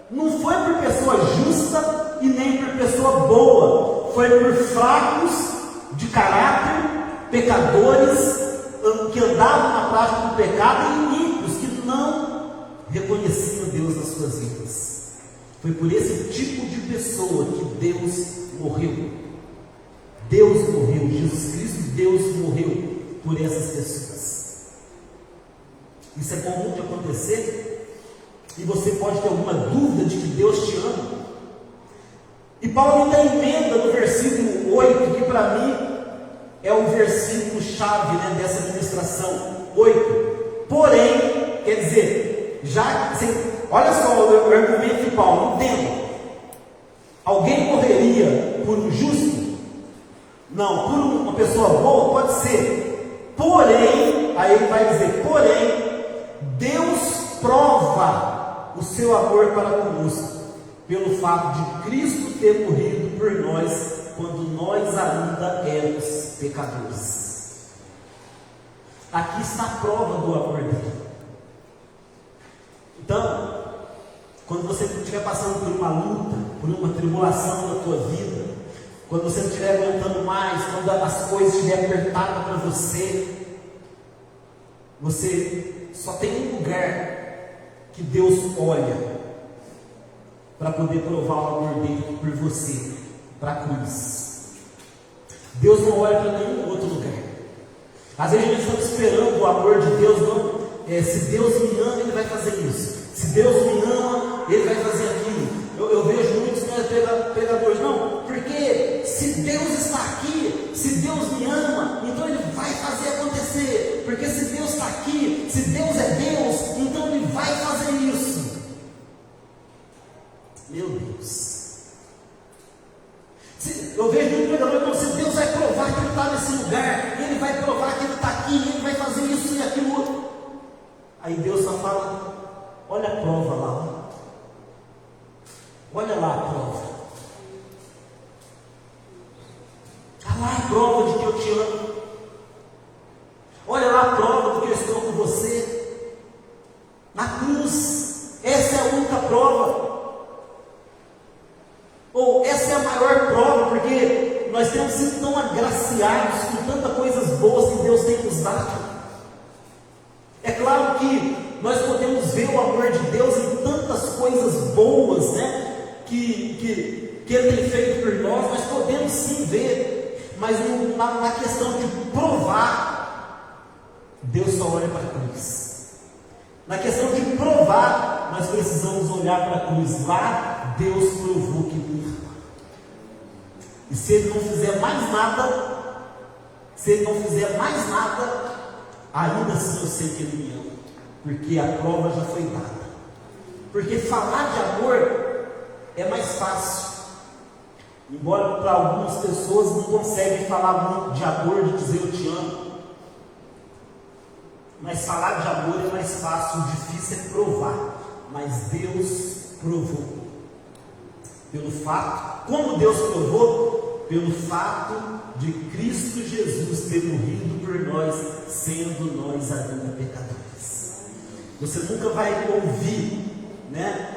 Speaker 1: não foi por pessoa justa e nem por pessoa boa, foi por fracos de caráter, pecadores, que andavam na prática do pecado, e ímpios que não reconheciam Deus nas suas vidas. Foi por esse tipo de pessoa que Deus morreu. Deus morreu, Jesus Cristo, Deus morreu por essas pessoas. Isso é comum de acontecer, e você pode ter alguma dúvida de que Deus te ama. E Paulo ainda emenda no versículo 8, que para mim é o versículo chave, né, dessa administração. 8. Porém, quer dizer, olha só o argumento de Paulo, entenda. Alguém morreria por um justo? Não, por uma pessoa boa pode ser. Porém, aí ele vai dizer, porém, Deus prova o seu amor para conosco, pelo fato de Cristo ter morrido por nós, quando nós ainda éramos pecadores. Aqui está a prova do amor dele. Então, quando você estiver passando por uma luta, por uma tribulação na tua vida, quando você não estiver aguentando mais, quando as coisas estiverem apertadas para você, você só tem um lugar que Deus olha para poder provar o amor dele por você, para a cruz. Deus não olha para nenhum outro lugar. Às vezes a gente está esperando o amor de Deus. Não, se Deus me ama, Ele vai fazer isso. Se Deus me ama, Ele vai fazer aquilo. Eu vejo muitos pregadores, não, porque se Deus está aqui, se Deus me ama, então Ele vai fazer acontecer. Porque se Deus está aqui, se Deus é Deus, então Ele vai fazer isso. Meu Deus. Eu vejo muito pregador, então, se Deus vai provar que Ele está nesse lugar, Ele vai provar que Ele está aqui, Ele vai fazer isso e aquilo outro. Aí Deus só fala, olha a prova lá. Olha lá a prova. Olha lá a prova de que eu te amo. Olha lá a prova de que eu estou com você. Na cruz. Essa é a única prova. Ou essa é a maior prova, porque nós temos sido tão agraciados com tantas coisas boas que Deus tem nos dado. É claro que nós podemos ver o amor de Deus em tantas coisas boas, né? Que Ele tem feito por nós podemos sim ver, mas na questão de provar, Deus só olha para a cruz. Na questão de provar, nós precisamos olhar para a cruz. Lá, Deus provou que me ama. E se Ele não fizer mais nada, ainda assim eu sei que Ele me ama, porque a prova já foi dada. Porque falar de amor é mais fácil. Embora para algumas pessoas não conseguem falar muito de amor, de dizer eu te amo. Mas falar de amor é mais fácil, o difícil é provar. Mas Deus provou. Pelo fato, como Deus provou? Pelo fato de Cristo Jesus ter morrido por nós, sendo nós ainda pecadores. Você nunca vai ouvir,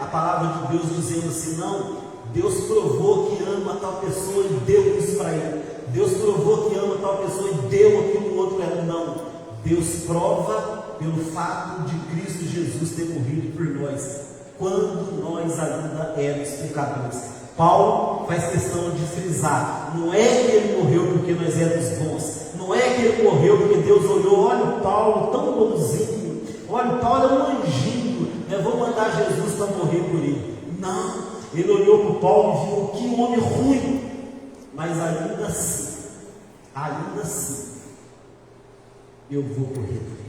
Speaker 1: a palavra de Deus dizendo assim, não, Deus provou que ama tal pessoa e deu isso para ele. Deus provou que ama tal pessoa e deu aquilo outro para ela. Não, Deus prova pelo fato de Cristo Jesus ter morrido por nós, quando nós ainda éramos pecadores. Paulo faz questão de frisar, não é que ele morreu porque nós éramos bons, não é que ele morreu porque Deus olhou, olha o Paulo tão bonzinho, olha o Paulo é um anjinho, vou mandar Jesus para morrer por ele. Não, ele olhou para o Paulo e viu que homem ruim, mas ainda assim, eu vou morrer por ele.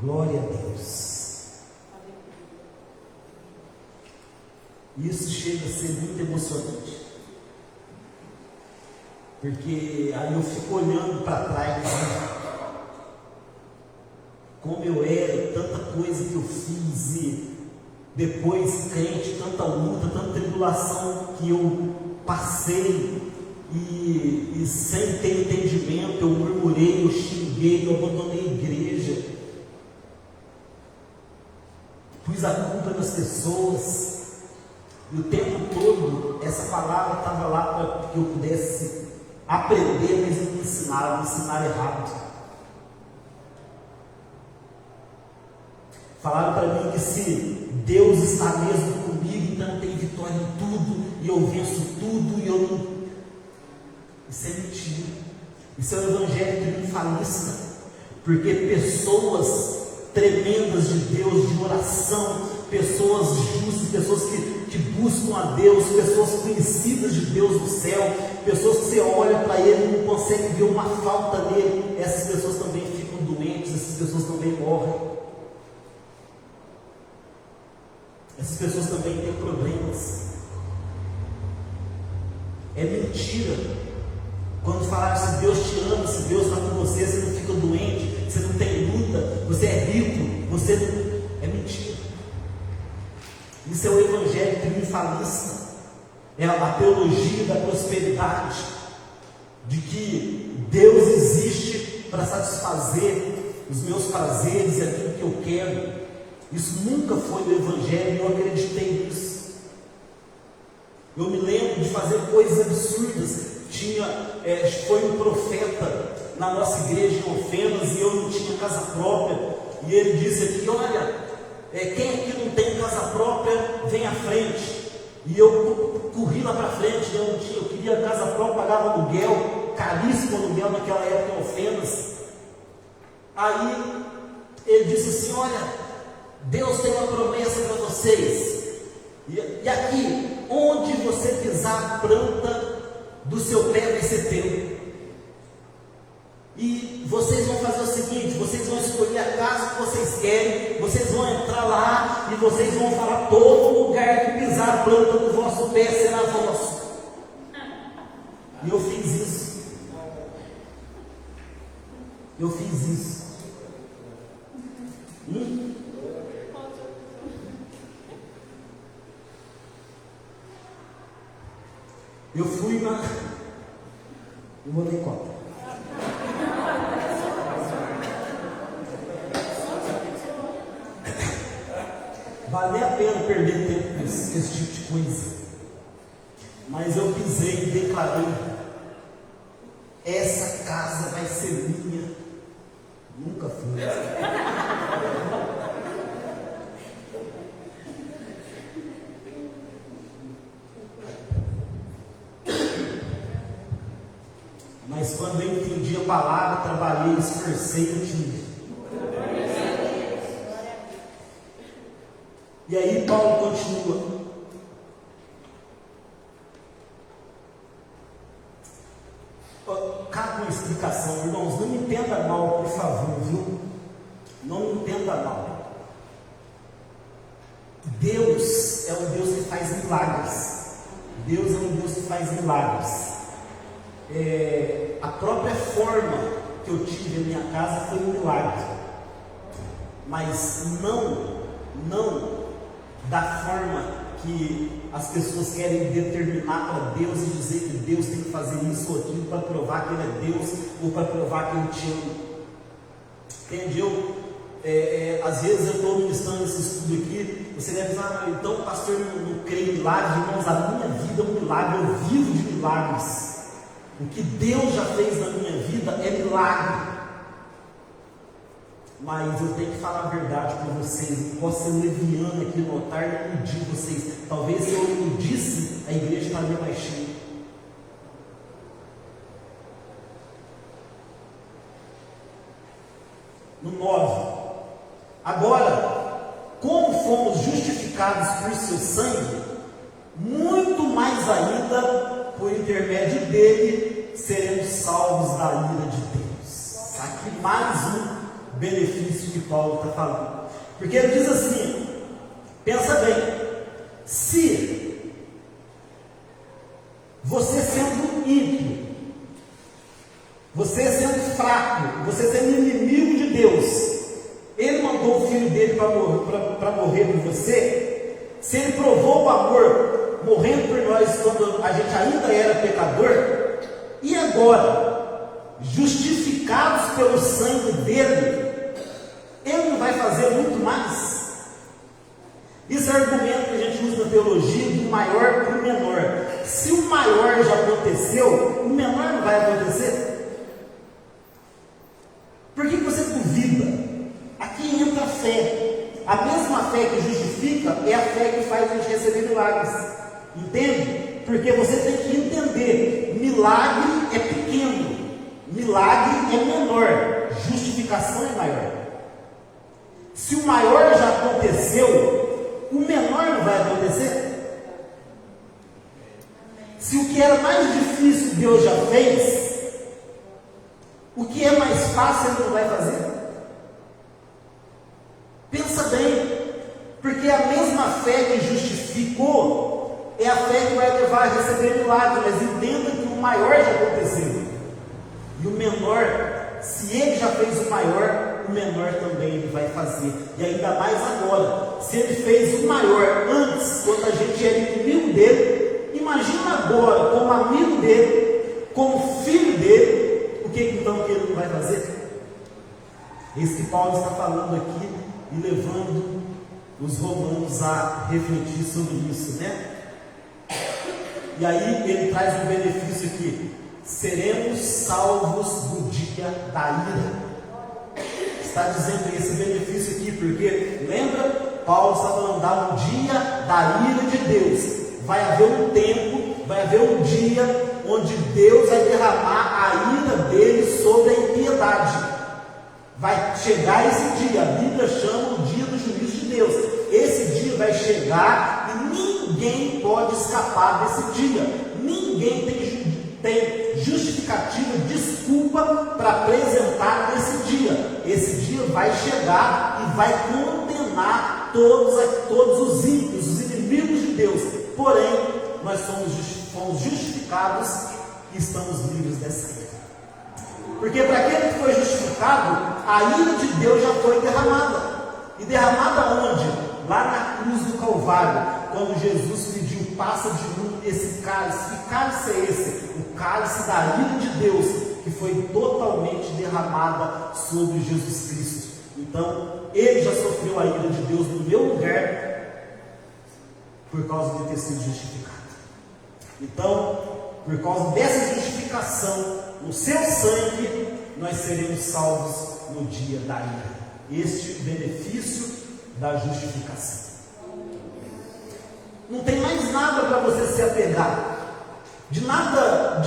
Speaker 1: Glória a Deus. Isso chega a ser muito emocionante. Porque aí eu fico olhando para trás, como eu era, tanta coisa que eu fiz, e depois crente, tanta luta, tanta tribulação que eu passei, e sem ter entendimento, eu murmurei, eu xinguei, eu abandonei a igreja, pus a culpa nas pessoas, e o tempo todo essa palavra estava lá para que eu pudesse aprender, mas me ensinar errado. Falaram para mim que se Deus está mesmo comigo, então tem vitória em tudo, e eu venço tudo, e eu não. Isso é mentira. Isso é um evangelho triunfalista, porque pessoas tremendas de Deus, de oração, pessoas justas, pessoas que buscam a Deus, pessoas conhecidas de Deus no céu, pessoas que você olha para ele e não consegue ver uma falta nele, essas pessoas também ficam doentes, essas pessoas também morrem, essas pessoas também têm problemas. É mentira quando falaram se Deus te ama, se Deus está com você, você não fica doente, você não tem luta, você é rico, você não... É mentira. Isso é o evangelho triunfalista, é a teologia da prosperidade, de que Deus existe para satisfazer os meus prazeres e aquilo que eu quero. Isso nunca foi do evangelho, eu acreditei nisso. Eu me lembro de fazer coisas absurdas. Foi um profeta na nossa igreja em Ofenas, e eu não tinha casa própria, e ele disse aqui, olha, quem aqui não tem casa própria, vem à frente. E eu corri lá para frente, eu queria casa própria, pagava aluguel, caríssimo aluguel naquela época em Ofenas. Aí ele disse assim, olha, Deus tem uma promessa para vocês, e aqui, onde você pisar a planta do seu pé vai ser teu, e vocês vão fazer o seguinte, vocês vão escolher a casa que vocês querem, vocês vão entrar lá, e vocês vão falar, todo lugar que pisar a planta do vosso pé será vosso. E eu fiz isso. Eu fui na... Eu vou dar conta. Vale a pena perder tempo com esse tipo de coisa. Mas eu pisei e declarei, essa casa vai ser minha. Nunca foi. Mas quando eu entendi a palavra, trabalhei, esforcei, eu tive. E aí Paulo continua. Cabe uma explicação, irmãos, não me entenda mal, por favor, viu? vida mal. Deus é um Deus que faz milagres. Deus é um Deus que faz milagres. A própria forma que eu tive em minha casa foi um milagre, mas não da forma que as pessoas querem determinar para Deus e dizer que Deus tem que fazer isso ou aquilo para provar que Ele é Deus ou para provar que Ele te ama. Entendeu? Às vezes eu estou ministrando esse estudo aqui, você deve falar, então o pastor não crê em milagres. Irmãos, a minha vida é um milagre, eu vivo de milagres. O que Deus já fez na minha vida é milagre. Mas eu tenho que falar a verdade para vocês. Eu posso ser leviano aqui no altar e iludir vocês. Talvez se eu iludisse, a igreja estaria mais cheia. No 9. Agora, como fomos justificados por seu sangue, muito mais ainda, por intermédio dele, seremos salvos da ira de Deus. Aqui mais um benefício que Paulo está falando. Porque ele diz assim, pensa bem, se você sendo ímpio, você sendo fraco, você sendo inimigo de Deus, Ele mandou o Filho dele para morrer por você, se Ele provou o amor, morrendo por nós quando a gente ainda era pecador, e agora, justificados pelo sangue dele, Ele não vai fazer muito mais? Esse é o argumento que a gente usa na teologia do maior para o menor. Se o maior já aconteceu, o menor não vai acontecer? Por que você duvida? Aqui entra a fé. A mesma fé que justifica é a fé que faz a gente receber milagres. Entende? Porque você tem que entender, milagre é pequeno, milagre é menor, justificação é maior. Se o maior já aconteceu, o menor não vai acontecer? Se o que era mais difícil Deus já fez, o que é mais fácil Ele não vai fazer? Pensa bem, porque a mesma fé que justificou é a fé que vai levar a receber milagres, mas entenda que o maior já aconteceu, e o menor, se Ele já fez o maior, o menor também Ele vai fazer, e ainda mais agora. Se Ele fez o maior antes, quando a gente era inimigo dele, imagina agora, como amigo dele, como filho dele, o que então que Ele não vai fazer? Isso que Paulo está falando aqui e levando os romanos a refletir sobre isso, né? E aí ele traz um benefício aqui: seremos salvos do dia da ira. Está dizendo esse benefício aqui, porque lembra, Paulo está falando da um dia da ira de Deus. Vai haver um tempo, vai haver um dia onde Deus vai derramar a ira dele sobre a impiedade. Vai chegar esse dia, a Bíblia chama o dia do juízo de Deus. Esse dia vai chegar e ninguém pode escapar desse dia. Ninguém tem justificativa, desculpa para apresentar nesse dia. Esse dia vai chegar e vai condenar todos os ímpios, os inimigos de Deus. Porém, nós fomos justificados e estamos livres dessa ira. Porque para aquele que foi justificado, a ira de Deus já foi derramada. E derramada onde? Lá na cruz do Calvário, quando Jesus pediu, passa de mim esse cálice. Que cálice é esse? O cálice da ira de Deus, que foi totalmente derramada sobre Jesus Cristo. Então, Ele já sofreu a ira de Deus no meu lugar, por causa de ter sido justificado. Então, por causa dessa justificação, no seu sangue, nós seremos salvos no dia da ira. Este benefício da justificação. Não tem mais nada para você se apegar. De nada,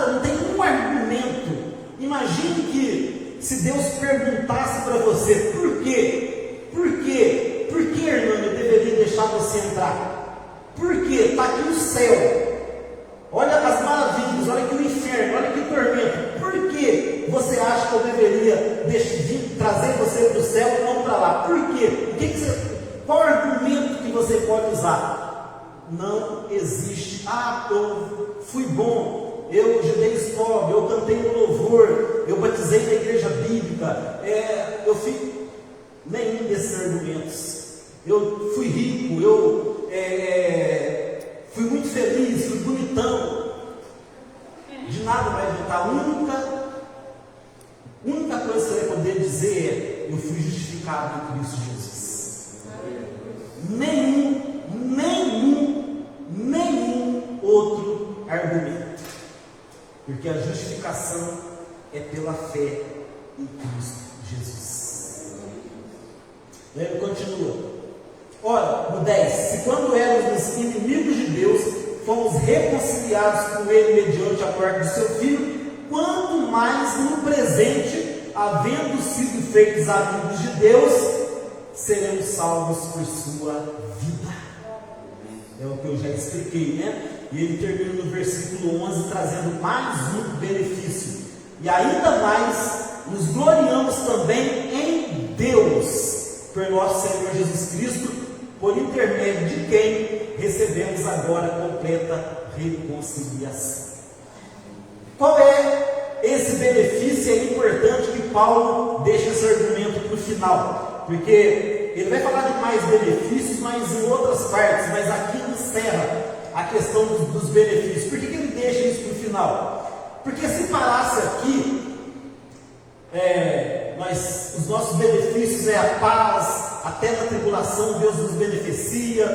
Speaker 1: não tem um argumento. Imagine que se Deus perguntasse para você, por quê? Por quê? Por que, Hernani, eu deveria deixar você entrar? Por quê? Está aqui o céu. Olha as maravilhas, olha aqui o inferno, olha que tormento. Por que você acha que eu deveria trazer você para o céu e não para lá? Por pode usar. Não existe, eu fui bom, eu ajudei escola, eu cantei no louvor, eu batizei na igreja bíblica, eu fiz nenhum desses argumentos. Eu fui rico, eu fui muito feliz, fui bonitão. De nada vai adiantar. A única coisa que você vai poder dizer é: eu fui justificado em Cristo Jesus. Nenhum outro argumento. Porque a justificação é pela fé em Cristo Jesus. Ele continua. Ora, no 10: se quando éramos inimigos de Deus, fomos reconciliados com Ele mediante a morte do seu Filho, quanto mais no presente, havendo sido feitos amigos de Deus, seremos salvos por sua vida. É o que eu já expliquei, né? E ele termina no versículo 11, trazendo mais um benefício. E ainda mais, nos gloriamos também em Deus, por nosso Senhor Jesus Cristo, por intermédio de quem recebemos agora completa reconciliação. Qual é esse benefício? É importante que Paulo deixe esse argumento para o final, porque ele vai falar de mais benefícios, mas em outras partes, mas aqui encerra a questão dos benefícios. Por que ele deixa isso para o final? Porque se parasse aqui, os nossos benefícios é a paz, até na tribulação Deus nos beneficia.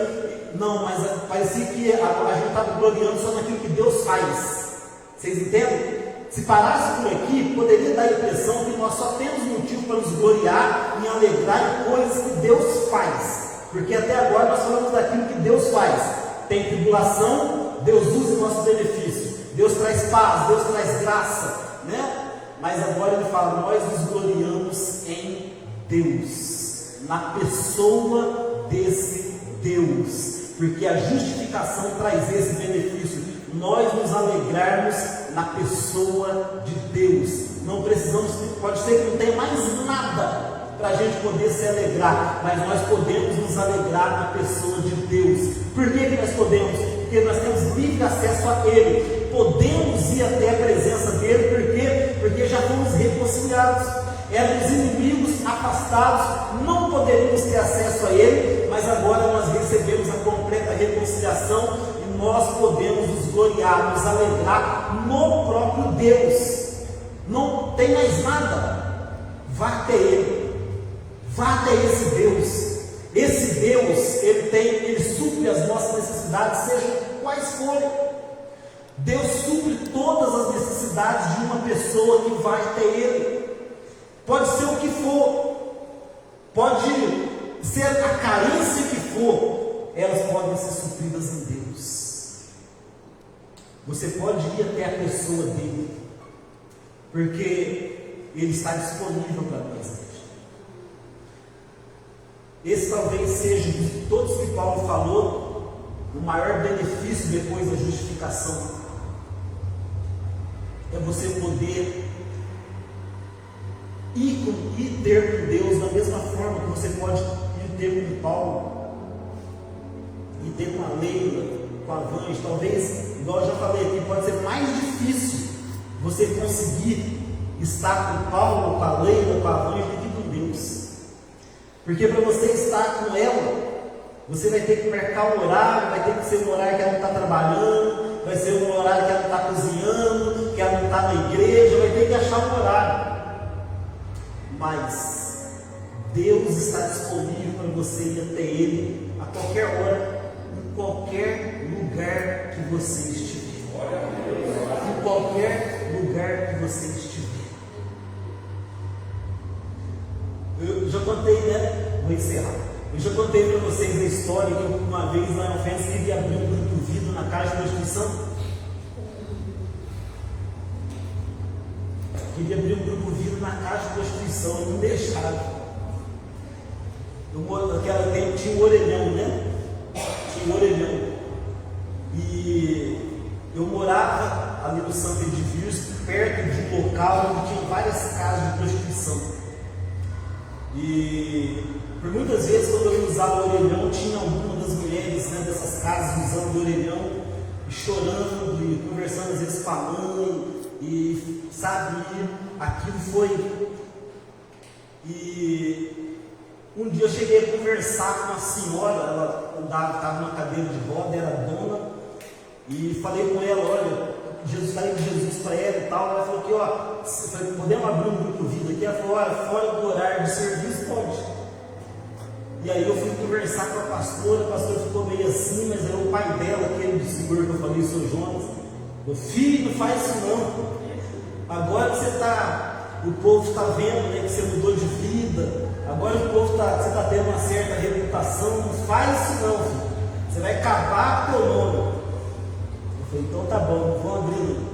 Speaker 1: Não, mas parecia que a gente estava gloriando só naquilo que Deus faz. Vocês entendem? Se parasse por aqui, poderia dar a impressão que nós só temos motivo para nos gloriar e alegrar em coisas que Deus faz. Porque até agora nós falamos daquilo que Deus faz. Tem tribulação, Deus usa o nosso benefício. Deus traz paz, Deus traz graça, né? Mas agora ele fala: nós nos gloriamos em Deus, na pessoa desse Deus, porque a justificação traz esse benefício. Nós nos alegrarmos na pessoa de Deus. Não precisamos, pode ser que não tenha mais nada para a gente poder se alegrar, mas nós podemos nos alegrar na pessoa de Deus. Por que nós podemos? Porque nós temos livre acesso a Ele. Podemos ir até a presença dele. Por quê? Porque já fomos reconciliados. Éramos inimigos, afastados, não poderíamos ter acesso a Ele, mas agora nós recebemos a completa reconciliação e nós podemos nos gloriar, nos alegrar no próprio Deus. Não tem mais nada. Vá até Ele, vá até esse Deus. Esse Deus, Ele supre as nossas necessidades, sejam quais forem. Deus supre todas as necessidades de uma pessoa que vai até Ele. Pode ser o que for, pode ser a carência que for, elas podem ser supridas em Deus. Você pode ir até a pessoa dele, porque Ele está disponível para nós. Esse talvez seja, de todos que Paulo falou, o maior benefício depois da justificação. É você poder ir ter com Deus da mesma forma que você pode ir ter com Paulo, ir ter com a Leila, com a Vange. Talvez, igual eu já falei aqui, pode ser mais difícil você conseguir estar com Paulo, com a Leila, com a Vange, do que com Deus. Porque para você estar com ela, você vai ter que marcar um horário, vai ter que ser um horário que ela não está trabalhando, vai ser um horário que ela não está cozinhando, que ela não está na igreja, vai ter que achar um horário. Mas Deus está disponível para você ir até Ele a qualquer hora, em qualquer lugar que você estiver. Em qualquer lugar que você estiver. Eu já contei, né? Vou encerrar. Eu já contei para vocês a história que eu, uma vez lá em Ofensa, queria abrir um grupo Vida na Caixa da Instituição. Queria abrir um grupo Vida na Caixa da Instituição, e não deixaram. Naquela tempo tinha um orelhão, né? Tinha um orelhão. E eu morava ali no Santo Edifício, perto de um local onde tinha várias casas de prostituição. E por muitas vezes, quando eu usava o orelhão, tinha alguma das algumas mulheres, né, dessas casas usando orelhão, e chorando, e conversando às vezes com a mãe, e sabe, aquilo foi. E um dia eu cheguei a conversar com uma senhora, ela estava numa cadeira de roda, era dona, e falei com ela, olha, falei de Jesus para ela e tal. Ela falou que, ó, podemos abrir um grupo vida aqui? Ela falou, olha, fora do horário de serviço pode. E aí eu fui conversar com a pastora ficou meio assim, mas era o pai dela, aquele do senhor que eu falei, o seu Jonas. Meu filho, não faz isso não. Agora que o povo está vendo, né, que você mudou de vida, agora o povo você está tendo uma certa reputação, não faz isso não, filho. Você vai acabar com o teu nome. Eu falei, então tá bom, não vou abrir não.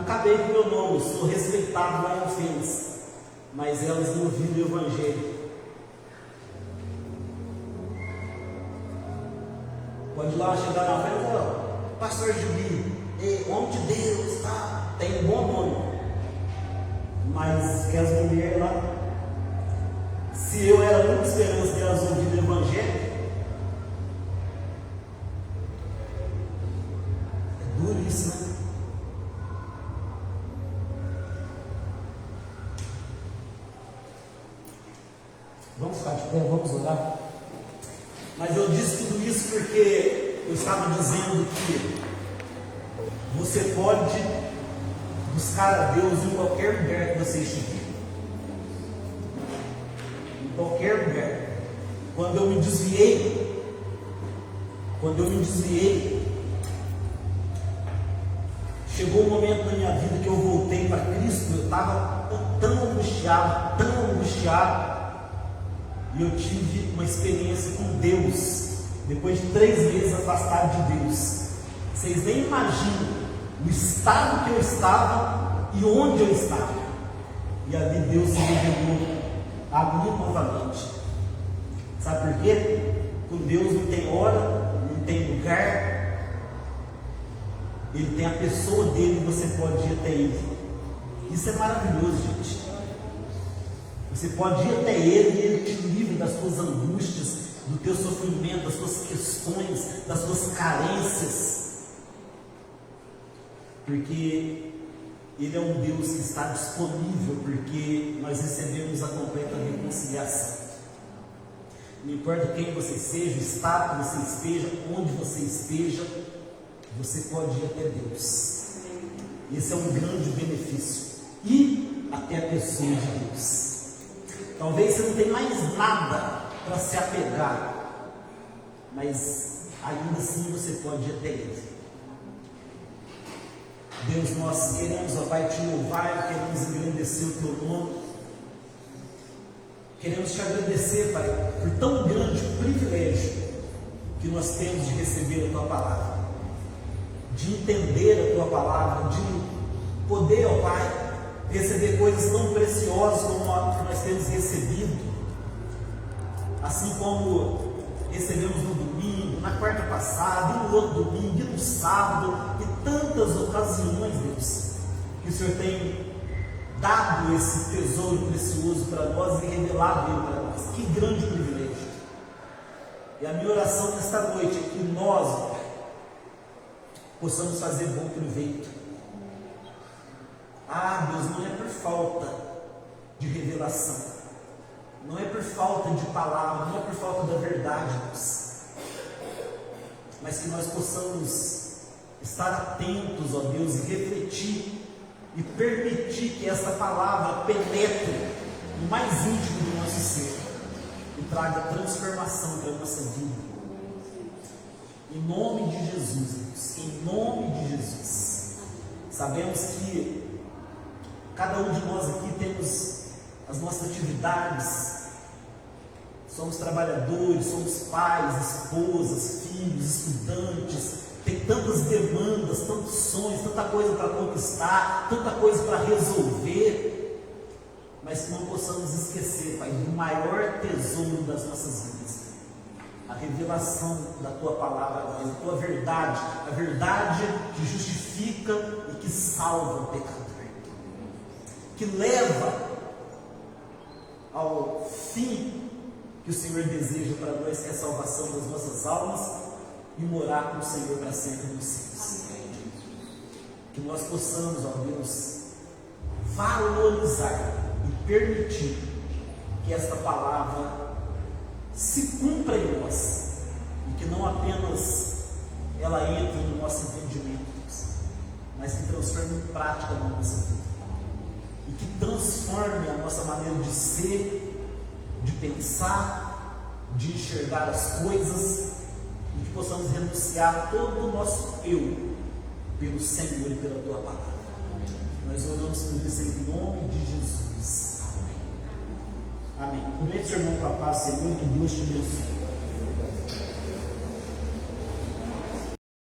Speaker 1: Acabei com o meu nome, eu sou respeitado lá em Alfenas, mas elas não viram o Evangelho. Pode ir lá chegar na frente e falar, pastor Jubi, homem de Deus, tá? Tem um bom nome, mas que as mulheres lá, se eu era a única esperança delas ouvirem o Evangelho, é duro isso, né? Vamos ficar de pé, vamos orar. Mas eu disse tudo isso porque eu estava dizendo que você pode buscar a Deus em qualquer lugar que você estiver. Em qualquer lugar. Quando eu me desviei, chegou um momento na minha vida que eu voltei para Cristo, eu estava tão angustiado, e eu tive uma experiência com Deus, depois de 3 meses afastado de Deus. Vocês nem imaginam o estado que eu estava e onde eu estava. E ali Deus se revelou a mim novamente. Sabe por quê? Com Deus não tem hora, não tem lugar. Ele tem a pessoa dele e você pode ir até ele. Isso é maravilhoso, gente. Você pode ir até ele e ele te livra das suas angústias, do teu sofrimento, das suas questões, das suas carências. Porque ele é um Deus que está disponível, porque nós recebemos a completa reconciliação. Não importa quem você seja, o estado que você esteja, onde você esteja, você pode ir até Deus. Esse é um grande benefício. Ir até a pessoa de Deus. Talvez você não tenha mais nada para se apegar, mas ainda assim você pode ir até Ele. Deus, nós queremos, ó Pai, te louvar, queremos engrandecer o teu nome, queremos te agradecer, Pai, por tão grande privilégio que nós temos de receber a tua palavra, de entender a tua palavra, de poder, ó Pai, receber coisas tão preciosas como a que nós temos recebido, assim como recebemos no domingo, na quarta passada, e no outro domingo, e no sábado, e tantas ocasiões, Deus, que o Senhor tem dado esse tesouro precioso para nós e revelado ele para nós. Que grande privilégio! E a minha oração nesta noite é que nós possamos fazer bom proveito. Ah, Deus, não é por falta de revelação, não é por falta de palavra, não é por falta da verdade, Deus, mas que nós possamos estar atentos, ó Deus, e refletir e permitir que essa palavra penetre no mais íntimo do nosso ser e traga transformação para a nossa vida. Em nome de Jesus, Deus, em nome de Jesus. Sabemos que cada um de nós aqui temos as nossas atividades, somos trabalhadores, somos pais, esposas, filhos, estudantes, tem tantas demandas, tantos sonhos, tanta coisa para conquistar, tanta coisa para resolver, mas que não possamos esquecer, Pai, do maior tesouro das nossas vidas, a revelação da Tua palavra, da Tua verdade, a verdade que justifica e que salva o pecador, que leva ao fim que o Senhor deseja para nós, que é a salvação das nossas almas e morar com o Senhor para sempre nos céus. Que nós possamos, ó Deus, valorizar e permitir que esta palavra se cumpra em nós e que não apenas ela entre no nosso entendimento, mas que transforme em prática na nossa vida e que transforme a nossa maneira de ser, de pensar, de enxergar as coisas, e que possamos renunciar todo o nosso eu pelo Senhor e pela Tua palavra. Nós oramos por isso em nome de Jesus. Amém. Amém. Cumprimento seu irmão com a paz, Senhor, que Deus te abençoe.